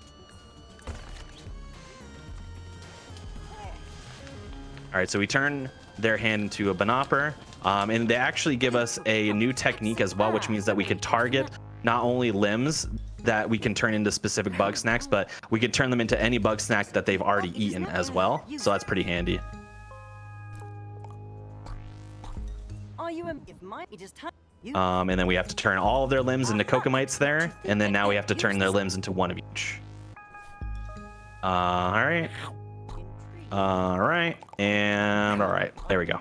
All right, so we turn their hand into a Banopper, and they actually give us a new technique as well, which means that we could target not only limbs that we can turn into specific Bugsnax, but we could turn them into any Bugsnax that they've already eaten as well. So that's pretty handy. And then we have to turn all of their limbs into Kokomites there, and then now we have to turn their limbs into one of each. All right. All right, and all right, there we go.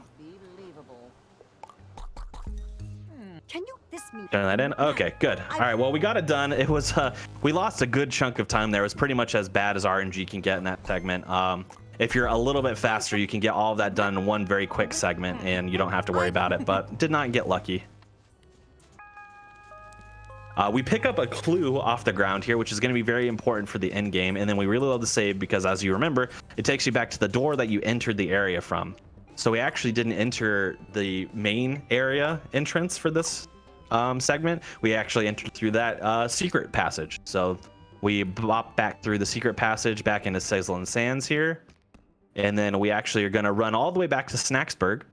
Turn that in. Okay, good. All right, well, we got it done. It was we lost a good chunk of time there. It was pretty much as bad as RNG can get in that segment. If you're a little bit faster, you can get all of that done in one very quick segment, and you don't have to worry about it. But did not get lucky. We pick up a clue off the ground here, which is going to be very important for the end game. And then we really love to save because, as you remember, it takes you back to the door that you entered the area from. So we actually didn't enter the main area entrance for this segment. We actually entered through that secret passage. So we bop back through the secret passage back into Sizzling Sands here. And then we actually are going to run all the way back to Snacksburg.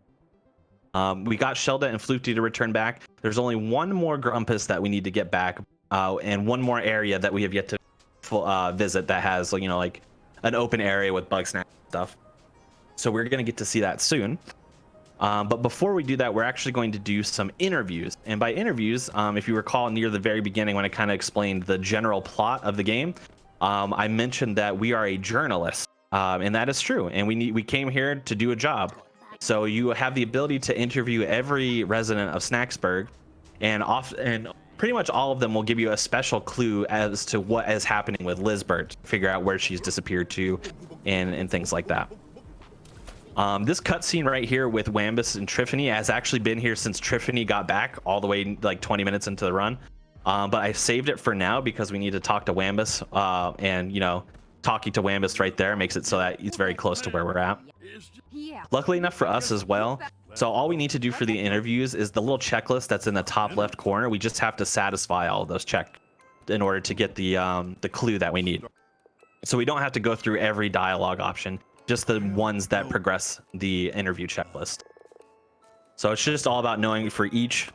We got Shelda and Floopty to return back. There's only one more Grumpus that we need to get back, and one more area that we have yet to visit that has, you know, like an open area with Bugsnax stuff. So we're gonna get to see that soon. But before we do that, we're actually going to do some interviews. And by interviews, if you recall near the very beginning when I kind of explained the general plot of the game, I mentioned that we are a journalist, and that is true. And we came here to do a job. So you have the ability to interview every resident of Snacksburg, and pretty much all of them will give you a special clue as to what is happening with Lizbert, figure out where she's disappeared to, and things like that. This cutscene right here with Wambus and Triffany has actually been here since Triffany got back, all the way like 20 minutes into the run. But I saved it for now because we need to talk to Wambus, and you know, talking to Wambus right there makes it so that he's very close to where we're at. Luckily enough for us as well, so all we need to do for the interviews is the little checklist that's in the top left corner. We just have to satisfy all of those checks in order to get the clue that we need. So we don't have to go through every dialogue option, just the ones that progress the interview checklist. So it's just all about knowing for each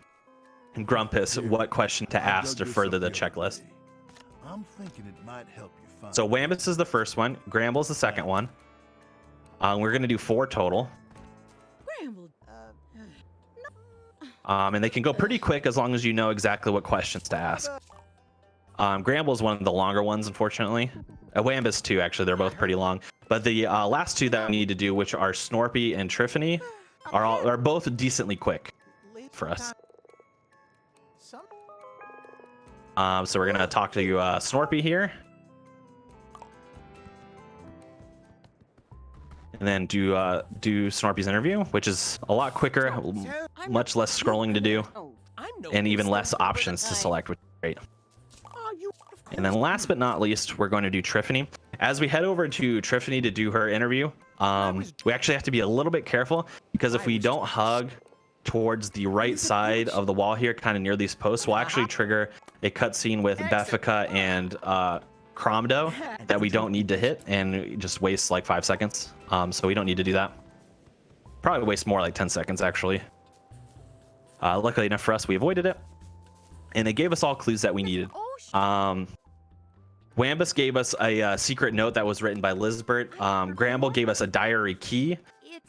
Grumpus what question to ask to further the checklist. I'm thinking it might help you find. So Wambus is the first one, Gramble's the second one. We're gonna do 4 total. Gramble. And they can go pretty quick as long as you know exactly what questions to ask. Gramble is one of the longer ones, unfortunately. Wambus too, actually, they're both pretty long. But the last 2 that we need to do, which are Snorpy and Triffany, are both decently quick for us. So we're gonna talk to Snorpy here. And then do Snorpy's interview, which is a lot quicker, much less scrolling to do, and even less options to select, which is great. And then last but not least, we're going to do Triffany. As we head over to Triffany to do her interview, we actually have to be a little bit careful, because if we don't hug towards the right side of the wall here, kind of near these posts, we'll actually trigger a cutscene with Beffica and Cromdo that we don't need to hit, and just waste like 5 seconds. So we don't need to do that. Probably waste more, like 10 seconds actually. Luckily enough for us, we avoided it, and it gave us all clues that we needed. Wambus gave us a secret note that was written by Lizbert. Gramble gave us a diary key.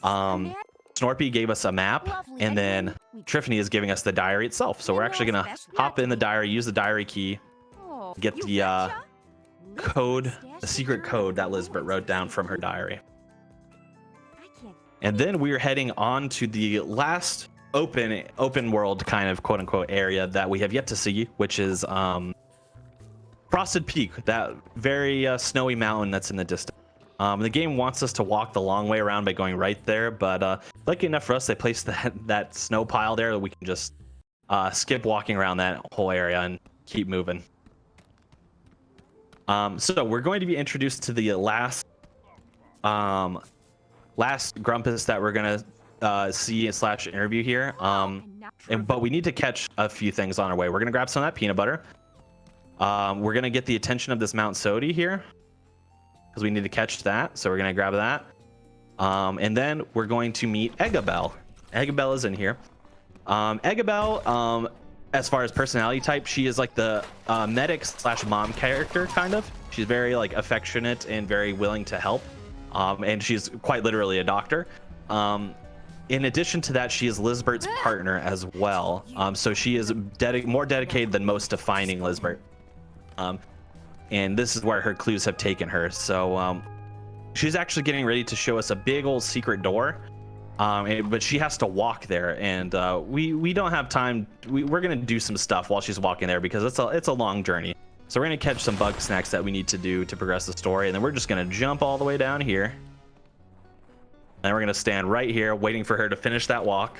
Snorpy gave us a map, and then Triffany is giving us the diary itself. So we're actually gonna hop in the diary, use the diary key, get the code, the secret code that Lizbert wrote down from her diary. And then we're heading on to the last open world kind of quote unquote area that we have yet to see, which is Frosted Peak, that very snowy mountain that's in the distance. The game wants us to walk the long way around by going right there, but lucky enough for us, they placed that snow pile there that we can just skip walking around that whole area and keep moving. So we're going to be introduced to the last Grumpus that we're gonna see / interview here. But we need to catch a few things on our way. We're gonna grab some of that peanut butter. We're gonna get the attention of this Mount Sodi here, because we need to catch that. So we're gonna grab that. And then we're going to meet Eggabell. Eggabell is in here. Eggabell, as far as personality type, she is like the medic / mom character, kind of. She's very like affectionate and very willing to help. And she's quite literally a doctor. In addition to that, she is Lizbert's partner as well. So she is more dedicated than most to finding Lizbert. And this is where her clues have taken her. So she's actually getting ready to show us a big old secret door. But she has to walk there, and we don't have time. We're gonna do some stuff while she's walking there because it's a long journey. So we're gonna catch some Bugsnax that we need to do to progress the story, and then we're just gonna jump all the way down here. And we're gonna stand right here waiting for her to finish that walk.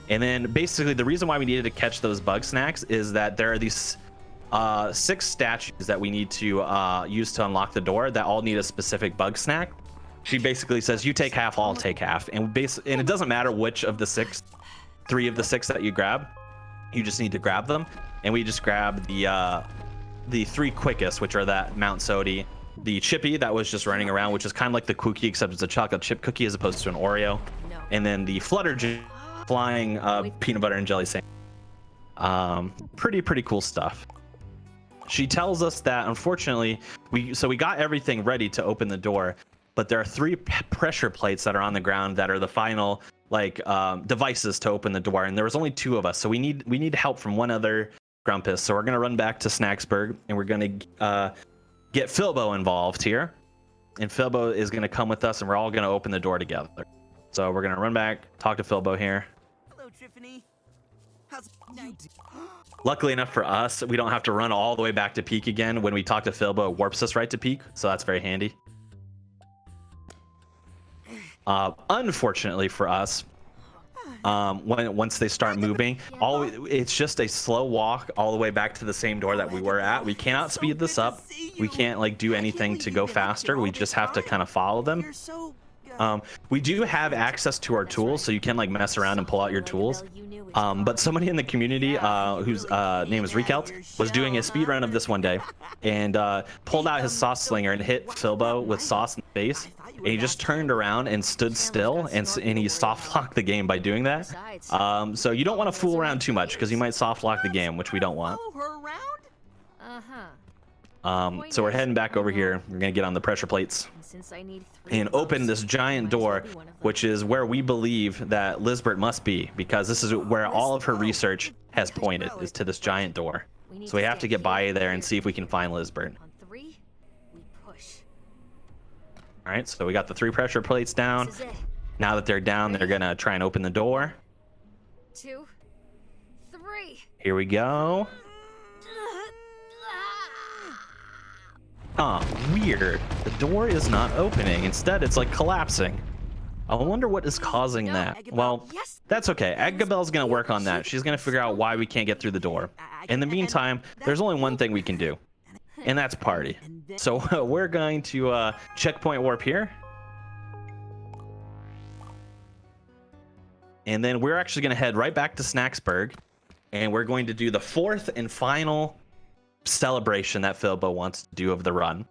And then basically the reason why we needed to catch those Bugsnax is that there are these 6 statues that we need to use to unlock the door that all need a specific Bugsnax. She basically says, you take half, I'll take half. And it doesn't matter which of the 3 of the 6 that you grab. You just need to grab them. And we just grab the 3 quickest, which are that Mount Sodi, the Chippy that was just running around, which is kind of like the cookie, except it's a chocolate chip cookie as opposed to an Oreo. And then the Flutterjig flying peanut butter and jelly sandwich. Pretty cool stuff. She tells us that unfortunately we got everything ready to open the door, but there are 3 pressure plates that are on the ground that are the final like devices to open the door, and there was only 2 of us, so we need help from one other Grumpus. So we're gonna run back to Snacksburg and we're gonna get Filbo involved here, and Filbo is gonna come with us, and we're all gonna open the door together. So we're gonna run back, talk to Filbo here. Hello, Tiffany. How's you Luckily enough for us, we don't have to run all the way back to Peak again. When we talk to Filbo, it warps us right to Peak, so that's very handy. Unfortunately for us, once they start moving, it's just a slow walk all the way back to the same door that we were at. We cannot speed this up. We can't like do anything to go faster. We just have to kind of follow them. We do have access to our tools, so you can like mess around and pull out your tools. But somebody in the community whose name is Rekelt was doing a speed run of this one day and pulled out his sauce slinger and hit Filbo with sauce in the face. And he just turned around and stood still, and he soft locked the game by doing that. So you don't want to fool around too much because you might soft lock the game, which we don't want. So we're heading back over here. We're gonna get on the pressure plates and open this giant door, which is where we believe that Lizbert must be, because this is where all of her research has pointed, is to this giant door. So we have to get by there and see if we can find Lizbert. All right, so we got the 3 pressure plates down. Now that they're down, they're gonna try and open the door. 2, 3. Here we go. Oh, weird. The door is not opening. Instead, it's like collapsing. I wonder what is causing that. Well, that's okay. Eggabell's gonna work on that. She's gonna figure out why we can't get through the door. In the meantime, there's only one thing we can do, and that's party. So we're going to checkpoint warp here. And then we're actually gonna head right back to Snacksburg, and we're going to do the 4th and final celebration that Filbo wants to do of the run.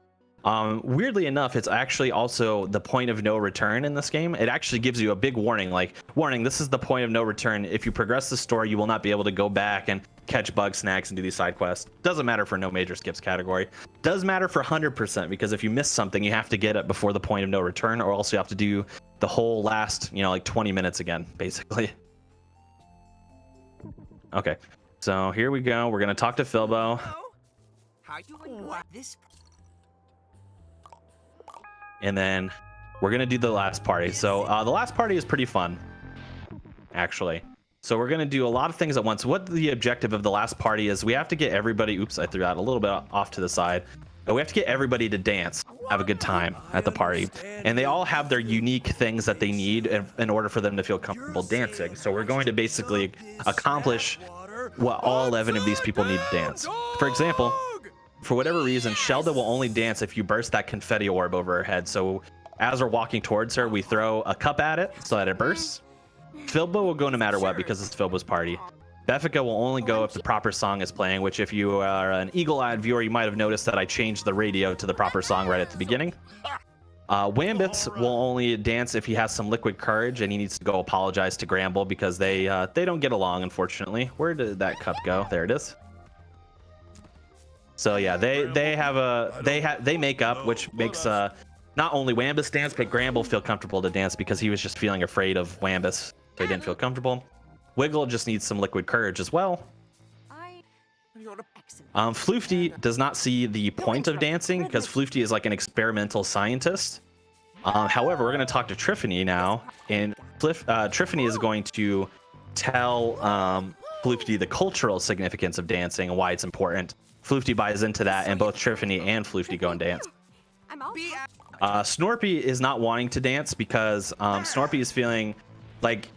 Weirdly enough, it's actually also the point of no return in this game. It actually gives you a big warning, like, warning, this is the point of no return. If you progress the story, you will not be able to go back and catch Bugsnax and do these side quests. Doesn't matter for no major skips category. Does matter for 100%, because if you miss something, you have to get it before the point of no return, or else you have to do the whole last, you know, like 20 minutes again, basically. Okay, so here we go. We're gonna talk to Filbo. How you like this? And then we're gonna do the last party. So the last party is pretty fun, actually. So we're gonna do a lot of things at once. What the objective of the last party is, we have to get everybody, oops, I threw that a little bit off to the side. But we have to get everybody to dance, have a good time at the party. And they all have their unique things that they need in order for them to feel comfortable dancing. So we're going to basically accomplish what all 11 of these people need to dance. For example, for whatever reason, Shelda will only dance if you burst that confetti orb over her head. So as we're walking towards her, we throw a cup at it so that it bursts. Filbo will go no matter what because it's Filbo's party. Beffica will only go if the proper song is playing, which if you are an eagle-eyed viewer, you might have noticed that I changed the radio to the proper song right at the beginning. Wambus will only dance if he has some liquid courage and he needs to go apologize to Gramble because they don't get along, unfortunately. Where did that cup go? There it is. So yeah, they make up, which makes not only Wambus dance, but Gramble feel comfortable to dance because he was just feeling afraid of Wambus, so he didn't feel comfortable. Wiggle just needs some liquid courage as well. Floofty does not see the point of dancing because Floofty is like an experimental scientist. However, we're going to talk to Triffany now, and Triffany is going to tell Floofty the cultural significance of dancing and why it's important. Floofty buys into that, and both Triffany and Floofty go and dance. Snorpy is not wanting to dance because Snorpy is feeling like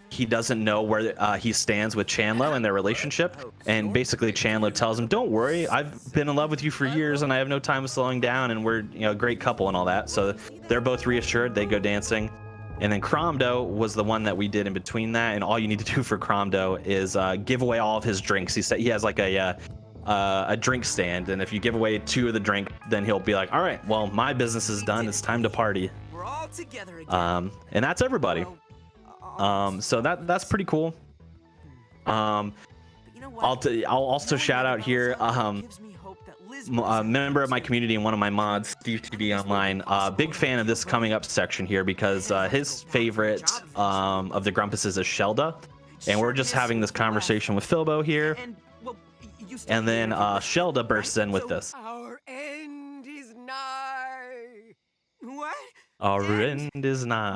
he doesn't know where he stands with Chandlo in their relationship, and basically Chandlo tells him, don't worry, I've been in love with you for years and I have no time of slowing down, and we're, you know, a great couple and all that. So they're both reassured. They go dancing. And then Cromdo was the one that we did in between that, and all you need to do for Cromdo is give away all of his drinks. He said he has like a drink stand, and if you give away 2 of the drink, then he'll be like, all right, well, my business is done, it's time to party. We're all together again. And that's everybody. So that's pretty cool. I'll also shout out here a member of my community and one of my mods, Steve TD Online, big fan of this coming up section here because his favorite of the Grumpuses is Shelda, and we're just having this conversation with Filbo here, and then Shelda bursts in with this. Our end is nigh. What? Our end is nigh.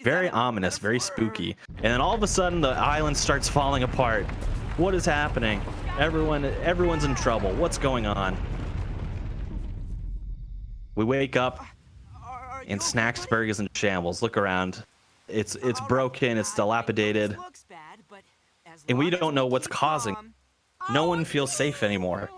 Very ominous, very spooky. And then all of a sudden the island starts falling apart. What is happening? Everyone's in trouble. What's going on? We wake up and Snacksburg is in shambles. Look around. It's broken, it's dilapidated. And we don't know what's causing. No one feels safe anymore.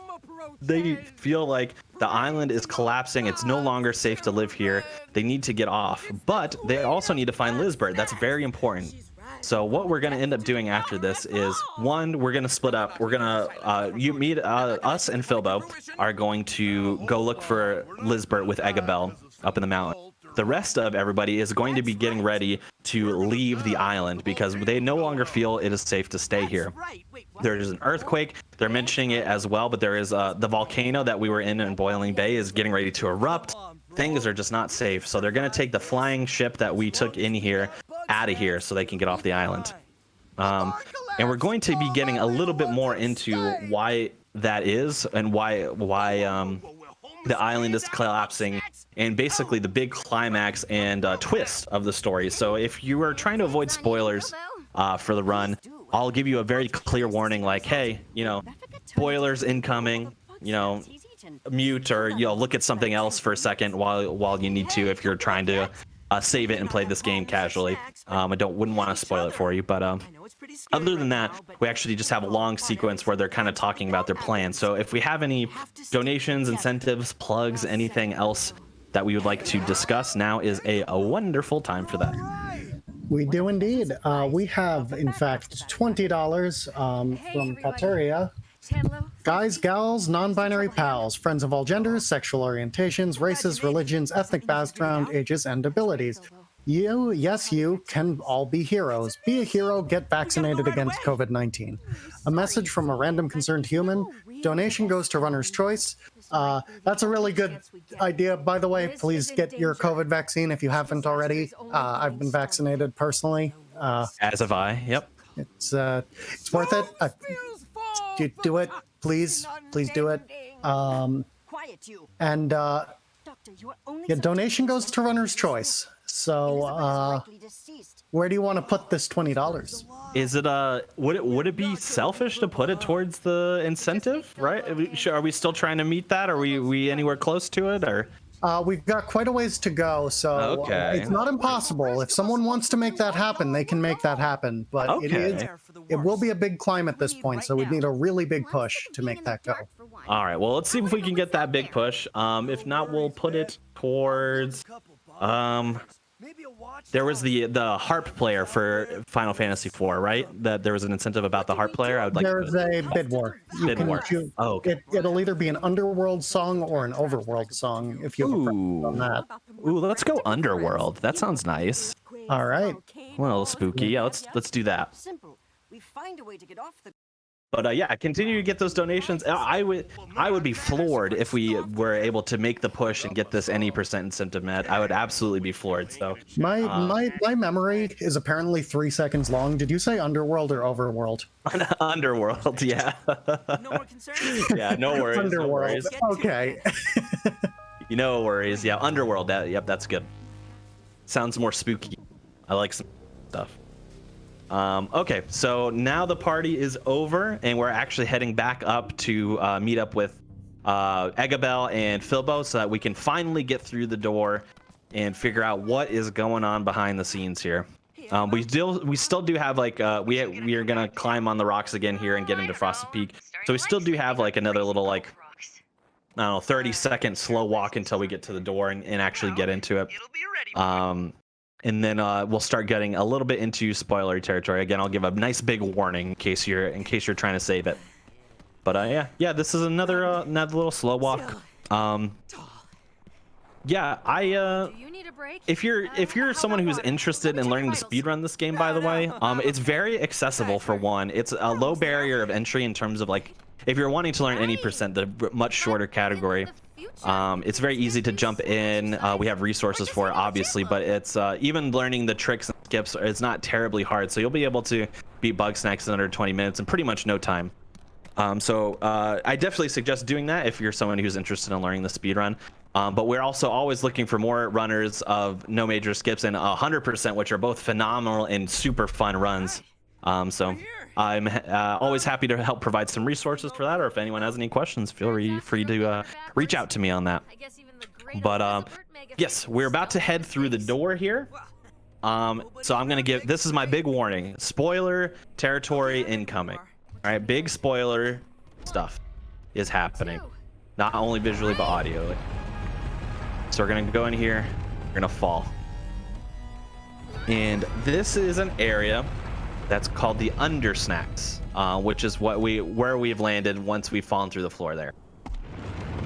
They feel like the island is collapsing. It's no longer safe to live here. They need to get off, but they also need to find Lizbert. That's very important. So what we're going to end up doing after this is, one, we're going to split up. We're going to, us and Filbo are going to go look for Lizbert with Eggabell up in the mountain. The rest of everybody is going to be getting ready to leave the island because they no longer feel it is safe to stay here. There's an earthquake. They're mentioning it as well, but there is the volcano that we were in Boiling Bay is getting ready to erupt. Things are just not safe. So they're going to take the flying ship that we took in here out of here so they can get off the island. And we're going to be getting a little bit more into why that is and why the island is collapsing, and basically the big climax and twist of the story. So if you are trying to avoid spoilers for the run, I'll give you a very clear warning, like, hey, you know, spoilers incoming, you know, mute or, you know, look at something else for a second while you need to if you're trying to save it and play this game casually. I wouldn't want to spoil it for you, but other than that, we actually just have a long sequence where they're kind of talking about their plan. So if we have any donations, incentives, plugs, anything else that we would like to discuss, now is a wonderful time for that. We do indeed. We have, in fact, $20 from Kateria. Guys, gals, non-binary pals, friends of all genders, sexual orientations, races, religions, ethnic background, ages, and abilities. You, yes, you, can all be heroes. Be a hero, get vaccinated against COVID-19. A message from a random concerned human. Donation goes to Runner's Choice. That's a really good idea, by the way. Please get your COVID vaccine if you haven't already. I've been vaccinated personally. As have I. Yep. It's worth it. Do it, please do it. And yeah, donation goes to Runner's Choice. So where do you want to put this $20? Is it would it be selfish to put it towards the incentive, right? Are we still trying to meet that? Are we anywhere close to it, or? We've got quite a ways to go, so it's not impossible. If someone wants to make that happen, they can make that happen. But it will be a big climb at this point, so we'd need a really big push to make that go. All right, well, let's see if we can get that big push. If not, we'll put it towards there was the harp player for Final Fantasy IV, right? That there was an incentive about the harp player. I would like. There's a bid war. You can choose. Oh, okay. It'll either be an Underworld song or an Overworld song if you have a preference on that. Ooh, let's go Underworld. That sounds nice. All right. Well, a little spooky. Yeah, let's do that. We find a way to get off the. But yeah, continue to get those donations. I would be floored if we were able to make the push and get this any percent incentive met. I would absolutely be floored. So my memory is apparently 3 seconds long. Did you say Underworld or Overworld? Underworld, yeah. No more concerns? Yeah, no worries. Underworld. Okay. No worries. Yeah, Underworld. Yep, that's good. Sounds more spooky. I like some stuff. Okay, so now the party is over, and we're actually heading back up to meet up with Egabel and Filbo so that we can finally get through the door and figure out what is going on behind the scenes here. We still do have like we are gonna climb on the rocks again here and get into Frosted Peak, so we still do have like another little like I don't know 30-second slow walk until we get to the door and actually get into it. And then we'll start getting a little bit into spoiler territory. Again, I'll give a nice big warning in case you're trying to save it. But yeah, this is another little slow walk. Yeah, if you're someone who's interested in learning to speedrun this game, by the way, it's very accessible for one. It's a low barrier of entry in terms of like if you're wanting to learn any percent, the much shorter category. It's very easy to jump in. We have resources for it, obviously, but it's even learning the tricks and skips, it's not terribly hard. So you'll be able to beat Bugsnax in under 20 minutes in pretty much no time. So I definitely suggest doing that if you're someone who's interested in learning the speedrun. But we're also always looking for more runners of no major skips and 100%, which are both phenomenal and super fun runs. So I'm always happy to help provide some resources for that, or if anyone has any questions, feel free to reach out to me on that. But yes, we're about to head through the door here. So I'm gonna give, this is my big warning, spoiler territory incoming. All right, big spoiler stuff is happening, not only visually but audio. So we're gonna go in here, we're gonna fall, and this is an area that's called the Bugsnax, which is where we've landed once we've fallen through the floor there.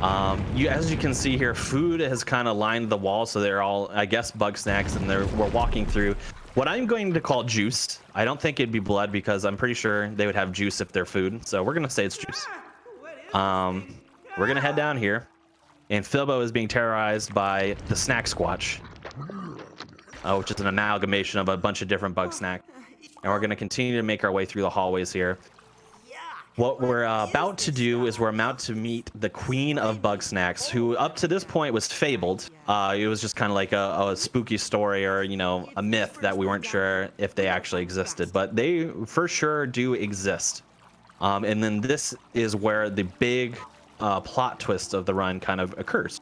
As you can see here, food has kind of lined the wall, so they're all, I guess, Bugsnax, and we're walking through what I'm going to call juice. I don't think it'd be blood because I'm pretty sure they would have juice if they're food, so we're gonna say it's juice. We're gonna head down here, and Filbo is being terrorized by the Snack Squatch, which is an amalgamation of a bunch of different Bugsnax. And we're going to continue to make our way through the hallways here. What we're about to do is we're about to meet the Queen of Bugsnax, who up to this point was fabled. It was just kind of like a spooky story, or a myth that we weren't sure if they actually existed, but they for sure do exist. And then this is where the big plot twist of the run kind of occurs.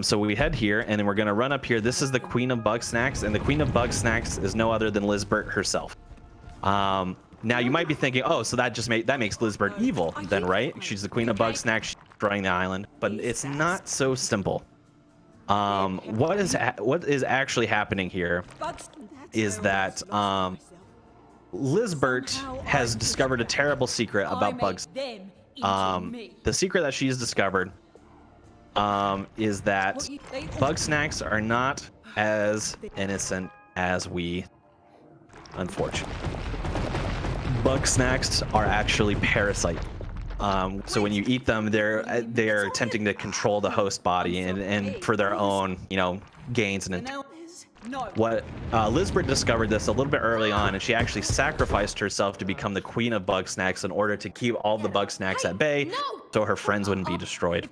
So we head here, and then we're going to run up here. This is the Queen of Bugsnax, and the Queen of Bugsnax is no other than Lizbert herself. Now you might be thinking, oh, so that makes Lizbert evil then, right? She's the Queen of Bugsnax, she's destroying the island, but it's not so simple. What is actually happening here is that Lizbert has discovered a terrible secret about bugs. The secret that she's discovered is that Bugsnax are not as innocent as we, unfortunately. Bugsnax are actually parasites. So when you eat them, they're attempting to control the host body and for their own, gains and what Lizbert discovered this a little bit early on, and she actually sacrificed herself to become the queen of Bugsnax in order to keep all the Bugsnax at bay, so her friends wouldn't be destroyed.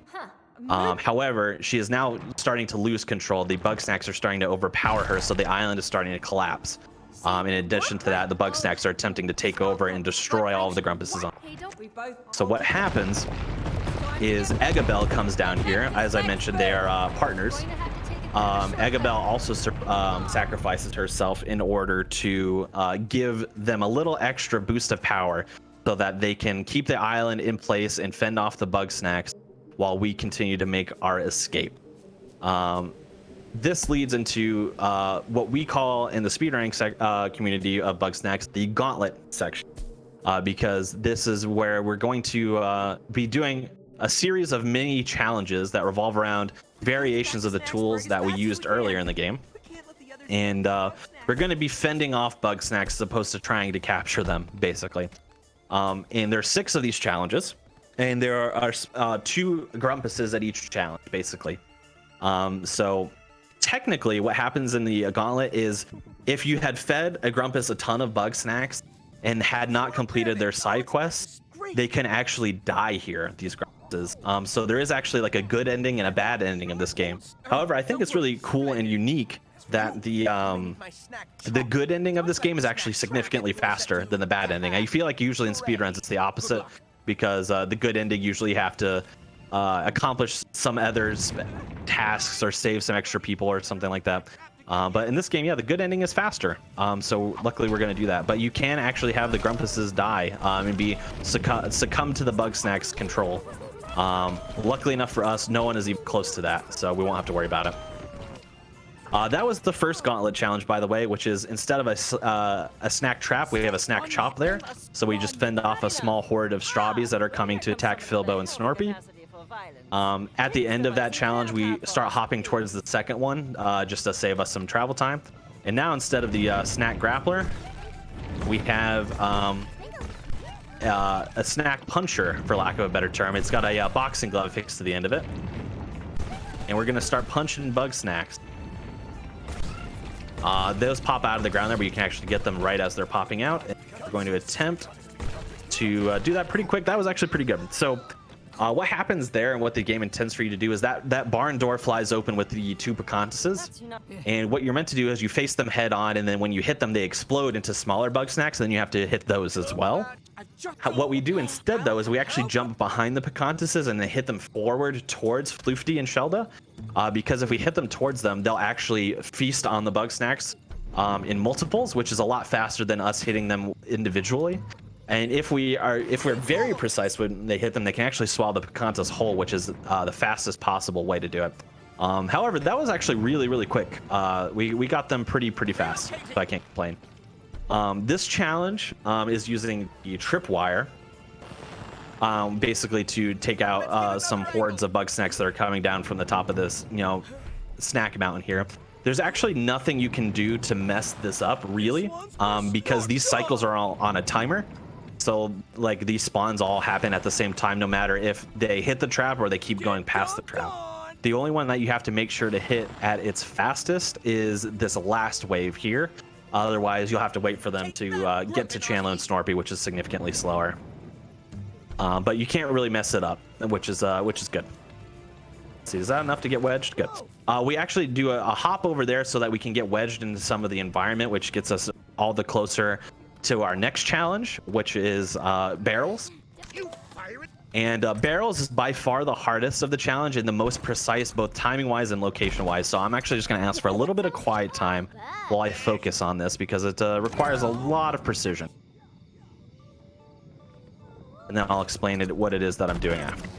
However, she is now starting to lose control. The Bugsnax are starting to overpower her, so the island is starting to collapse. In addition to that, the Bugsnax are attempting to take over and destroy all of the Grumpuses. So what happens is Eggabell comes down here. As I mentioned, they are partners. Eggabell also sacrifices herself in order to give them a little extra boost of power so that they can keep the island in place and fend off the Bugsnax while we continue to make our escape. This leads into what we call in the speedrunning community of Bugsnax the Gauntlet section, because this is where we're going to be doing a series of mini challenges that revolve around variations of the tools that we used earlier in the game, and we're going to be fending off Bugsnax as opposed to trying to capture them, basically. And there's 6 of these challenges, and there are 2 Grumpuses at each challenge, basically. So technically what happens in the Gauntlet is if you had fed a Grumpus a ton of Bugsnax and had not completed their side quests, they can actually die here, these Grumpuses. So there is actually like a good ending and a bad ending of this game. However, I think it's really cool and unique that the good ending of this game is actually significantly faster than the bad ending. I feel like usually in speedruns it's the opposite, because the good ending usually you have to accomplish some other tasks or save some extra people or something like that. But in this game, yeah, the good ending is faster. So luckily we're going to do that. But you can actually have the Grumpuses die and be succumb to the Bugsnax control. Luckily enough for us, no one is even close to that, so we won't have to worry about it. That was the first Gauntlet challenge, by the way, which is instead of a snack trap, we have a snack chop there. So we just fend off a small horde of Strawbies that are coming to attack Filbo and Snorpy. At the end of that challenge, we start hopping towards the second one, just to save us some travel time. And now instead of the snack grappler, we have a snack puncher, for lack of a better term. It's got a boxing glove fixed to the end of it. And we're going to start punching Bugsnax. Those pop out of the ground there, but you can actually get them right as they're popping out. And we're going to attempt to do that pretty quick. That was actually pretty good. So what happens there and what the game intends for you to do is that barn door flies open with the 2 Picantuses. And what you're meant to do is you face them head on, and then when you hit them, they explode into smaller Bugsnax, and then you have to hit those as well. What we do instead, though, is we actually jump behind the Picantuses and then hit them forward towards Floofty and Shelda, because if we hit them towards them, they'll actually feast on the Bugsnax in multiples, which is a lot faster than us hitting them individually. And if we're very precise when they hit them, they can actually swallow the Picantus whole, which is the fastest possible way to do it. However, that was actually really, really quick. We got them pretty fast, so I can't complain. This challenge is using the tripwire, basically to take out some hordes of Bugsnax that are coming down from the top of this, snack mountain here. There's actually nothing you can do to mess this up, really, because these cycles are all on a timer. So, like, these spawns all happen at the same time, no matter if they hit the trap or they keep going past the trap. The only one that you have to make sure to hit at its fastest is this last wave here. Otherwise, you'll have to wait for them to get to Chandler and Snorpy, which is significantly slower. But you can't really mess it up, which is good. Let's see, is that enough to get wedged? Good. We actually do a hop over there so that we can get wedged into some of the environment, which gets us all the closer to our next challenge, which is barrels. And barrels is by far the hardest of the challenge and the most precise, both timing wise and location wise. So I'm actually just going to ask for a little bit of quiet time while I focus on this, because it requires a lot of precision. And then I'll explain what it is that I'm doing after.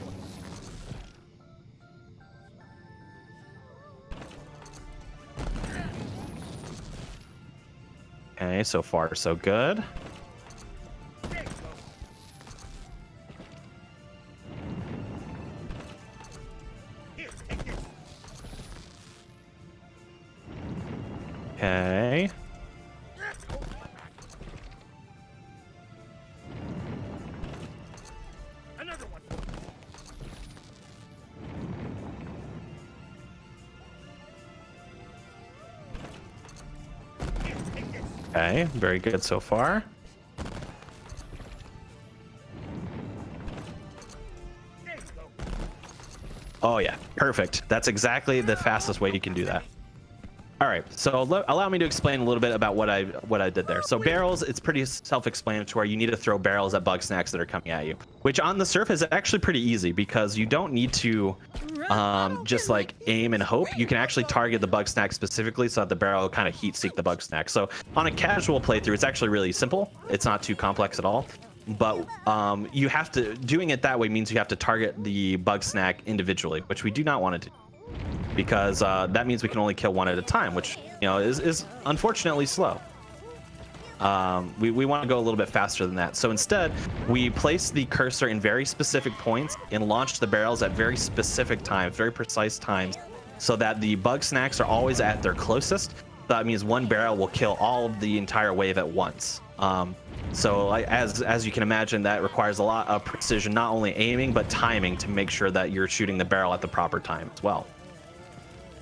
Okay, so far so good. Okay. Okay, very good so far. Oh yeah, perfect. That's exactly the fastest way you can do that. All right, so allow me to explain a little bit about what I did there. So barrels, it's pretty self-explanatory. You need to throw barrels at Bugsnax that are coming at you, which on the surface is actually pretty easy because you don't need to just like aim and hope. You can actually target the Bugsnax specifically so that the barrel will kind of heat seek the Bugsnax. So on a casual playthrough, it's actually really simple. It's not too complex at all. But you have to, doing it that way means you have to target the Bugsnax individually, which we do not want to do, because that means we can only kill one at a time, which, you know, is unfortunately slow. We want to go a little bit faster than that. So instead, we place the cursor in very specific points and launch the barrels at very specific times, very precise times, so that the Bugsnax are always at their closest. That means one barrel will kill all of the entire wave at once. So as you can imagine, that requires a lot of precision, not only aiming, but timing to make sure that you're shooting the barrel at the proper time as well.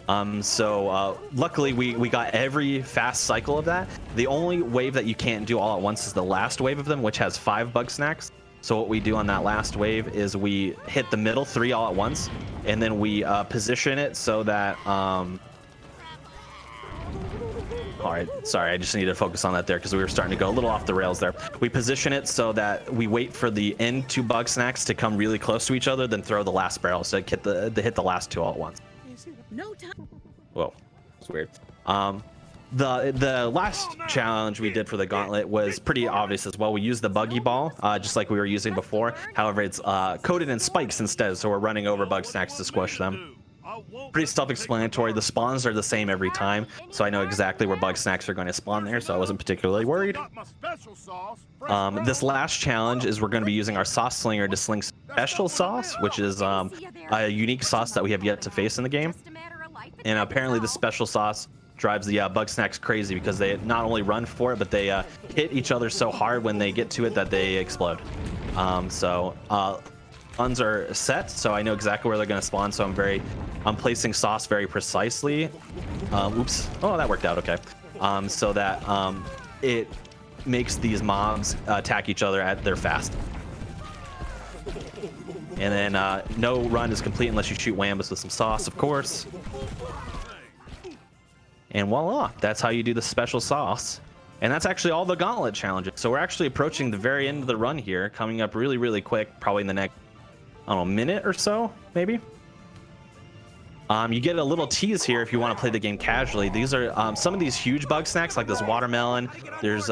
Luckily we got every fast cycle of that. The only wave that you can't do all at once is the last wave of them, which has 5 Bugsnax. So what we do on that last wave is we hit the middle 3 all at once, and then we position it so that all right, sorry, I just needed to focus on that there because we were starting to go a little off the rails there. We position it so that we wait for the end 2 Bugsnax to come really close to each other, then throw the last barrel so hit the last 2 all at once. No time. Whoa, it's weird. The last challenge we did for the gauntlet was pretty obvious as well. We used the buggy ball, just like we were using before. However, it's coated in spikes instead, so we're running over Bugsnax to squash them. Pretty self-explanatory. The spawns are the same every time, so I know exactly where Bugsnax are going to spawn there, so I wasn't particularly worried. This last challenge is we're going to be using our sauce slinger to sling special sauce, which is a unique sauce that we have yet to face in the game. And apparently the special sauce drives the Bugsnax crazy because they not only run for it, but they hit each other so hard when they get to it that they explode. Guns are set, so I know exactly where they're going to spawn, so I'm placing sauce very precisely. Oops. Oh, that worked out okay. So that it makes these mobs attack each other at their fast. And then no run is complete unless you shoot Wambus with some sauce, of course. And voila, that's how you do the special sauce. And that's actually all the gauntlet challenges. So we're actually approaching the very end of the run here, coming up really, really quick, probably in the next, I don't know, minute or so, maybe. You get a little tease here if you want to play the game casually. These are some of these huge Bugsnax, like this watermelon. There's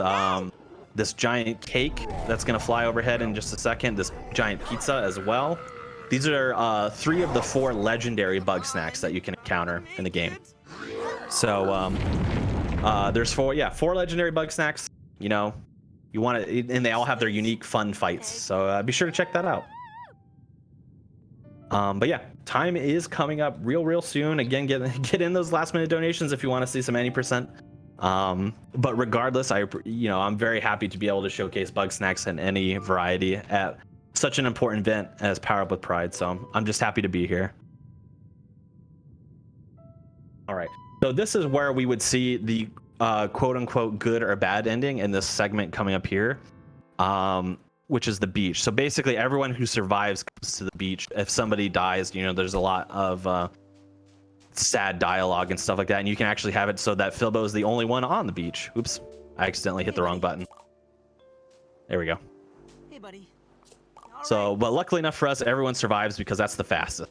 this giant cake that's going to fly overhead in just a second. This giant pizza as well. These are 3 of the 4 legendary Bugsnax that you can encounter in the game. So there's 4 legendary Bugsnax. You know, you want to, and they all have their unique fun fights. So be sure to check that out. But yeah, time is coming up real soon. Again, get in those last minute donations if you want to see some any %. But regardless, I'm very happy to be able to showcase Bugsnax in any variety at such an important event as Power Up with Pride. So I'm just happy to be here. All right, so this is where we would see the quote unquote good or bad ending in this segment coming up here. Which is the beach. So basically everyone who survives comes to the beach. If somebody dies, you know, there's a lot of sad dialogue and stuff like that, and you can actually have it so that Filbo is the only one on the beach. Oops, I accidentally hit the wrong button. There we go. Hey, buddy. So, but luckily enough for us, everyone survives because that's the fastest.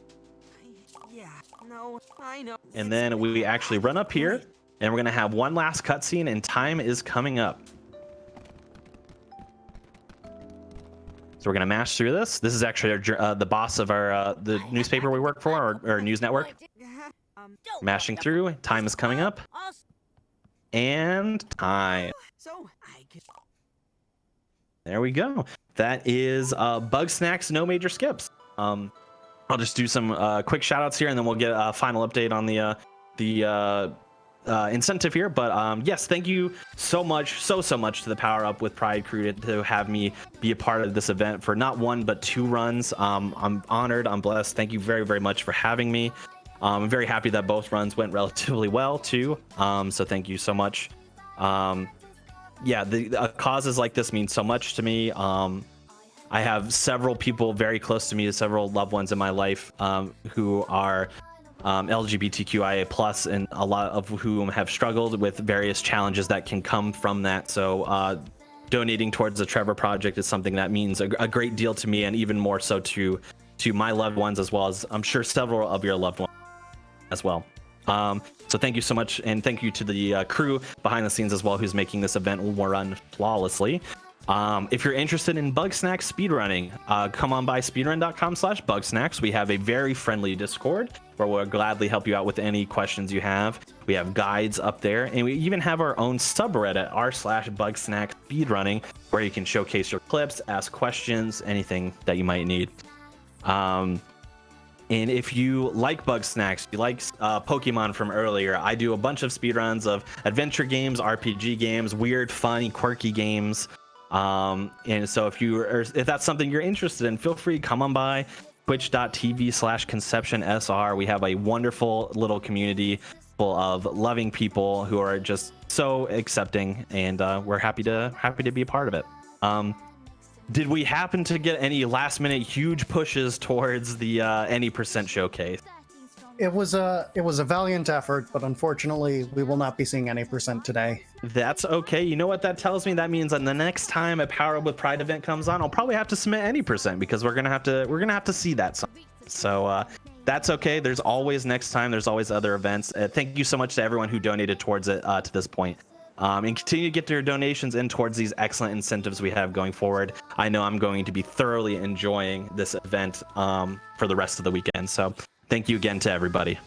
Yeah, no, I know. And then we actually run up here, and we're gonna have one last cutscene, and time is coming up. So we're gonna mash through this. This is actually the boss of our the newspaper we work for, or news network. Mashing through. Time is coming up. And time. There we go. That is Bugsnax, no major skips. I'll just do some quick shout outs here, and then we'll get a final update on the incentive here, but yes, thank you so much, so much to the Power Up with Pride crew to have me be a part of this event for not one but 2 runs. I'm honored, I'm blessed. Thank you very much for having me. I'm very happy that both runs went relatively well too, so thank you so much. Yeah, the causes like this mean so much to me. I have several people very close to me, several loved ones in my life who are LGBTQIA+, and a lot of whom have struggled with various challenges that can come from that. So donating towards the Trevor Project is something that means a great deal to me, and even more so to my loved ones, as well as I'm sure several of your loved ones as well. So thank you so much, and thank you to the crew behind the scenes as well, who's making this event run flawlessly. If you're interested in Bugsnax speedrunning, come on by speedrun.com/Bugsnax. We have a very friendly Discord where we'll gladly help you out with any questions you have. We have guides up there, and we even have our own subreddit, r/Bugsnax speedrunning, where you can showcase your clips, ask questions, anything that you might need. And if you like Bugsnax, you like Pokemon from earlier, I do a bunch of speedruns of adventure games, RPG games, weird, funny, quirky games. And so if that's something you're interested in, feel free to come on by twitch.tv/konceptionSR. We have a wonderful little community full of loving people who are just so accepting, and we're happy to be a part of it. Did we happen to get any last minute huge pushes towards the any percent showcase? It was a valiant effort, but unfortunately, we will not be seeing any percent today. That's okay. You know what that tells me? That means that the next time a Power Up with Pride event comes on, I'll probably have to submit any percent, because we're gonna have to see that. So that's okay. There's always next time. There's always other events. Thank you so much to everyone who donated towards it to this point. And continue to get their donations in towards these excellent incentives we have going forward. I know I'm going to be thoroughly enjoying this event for the rest of the weekend. So thank you again to everybody.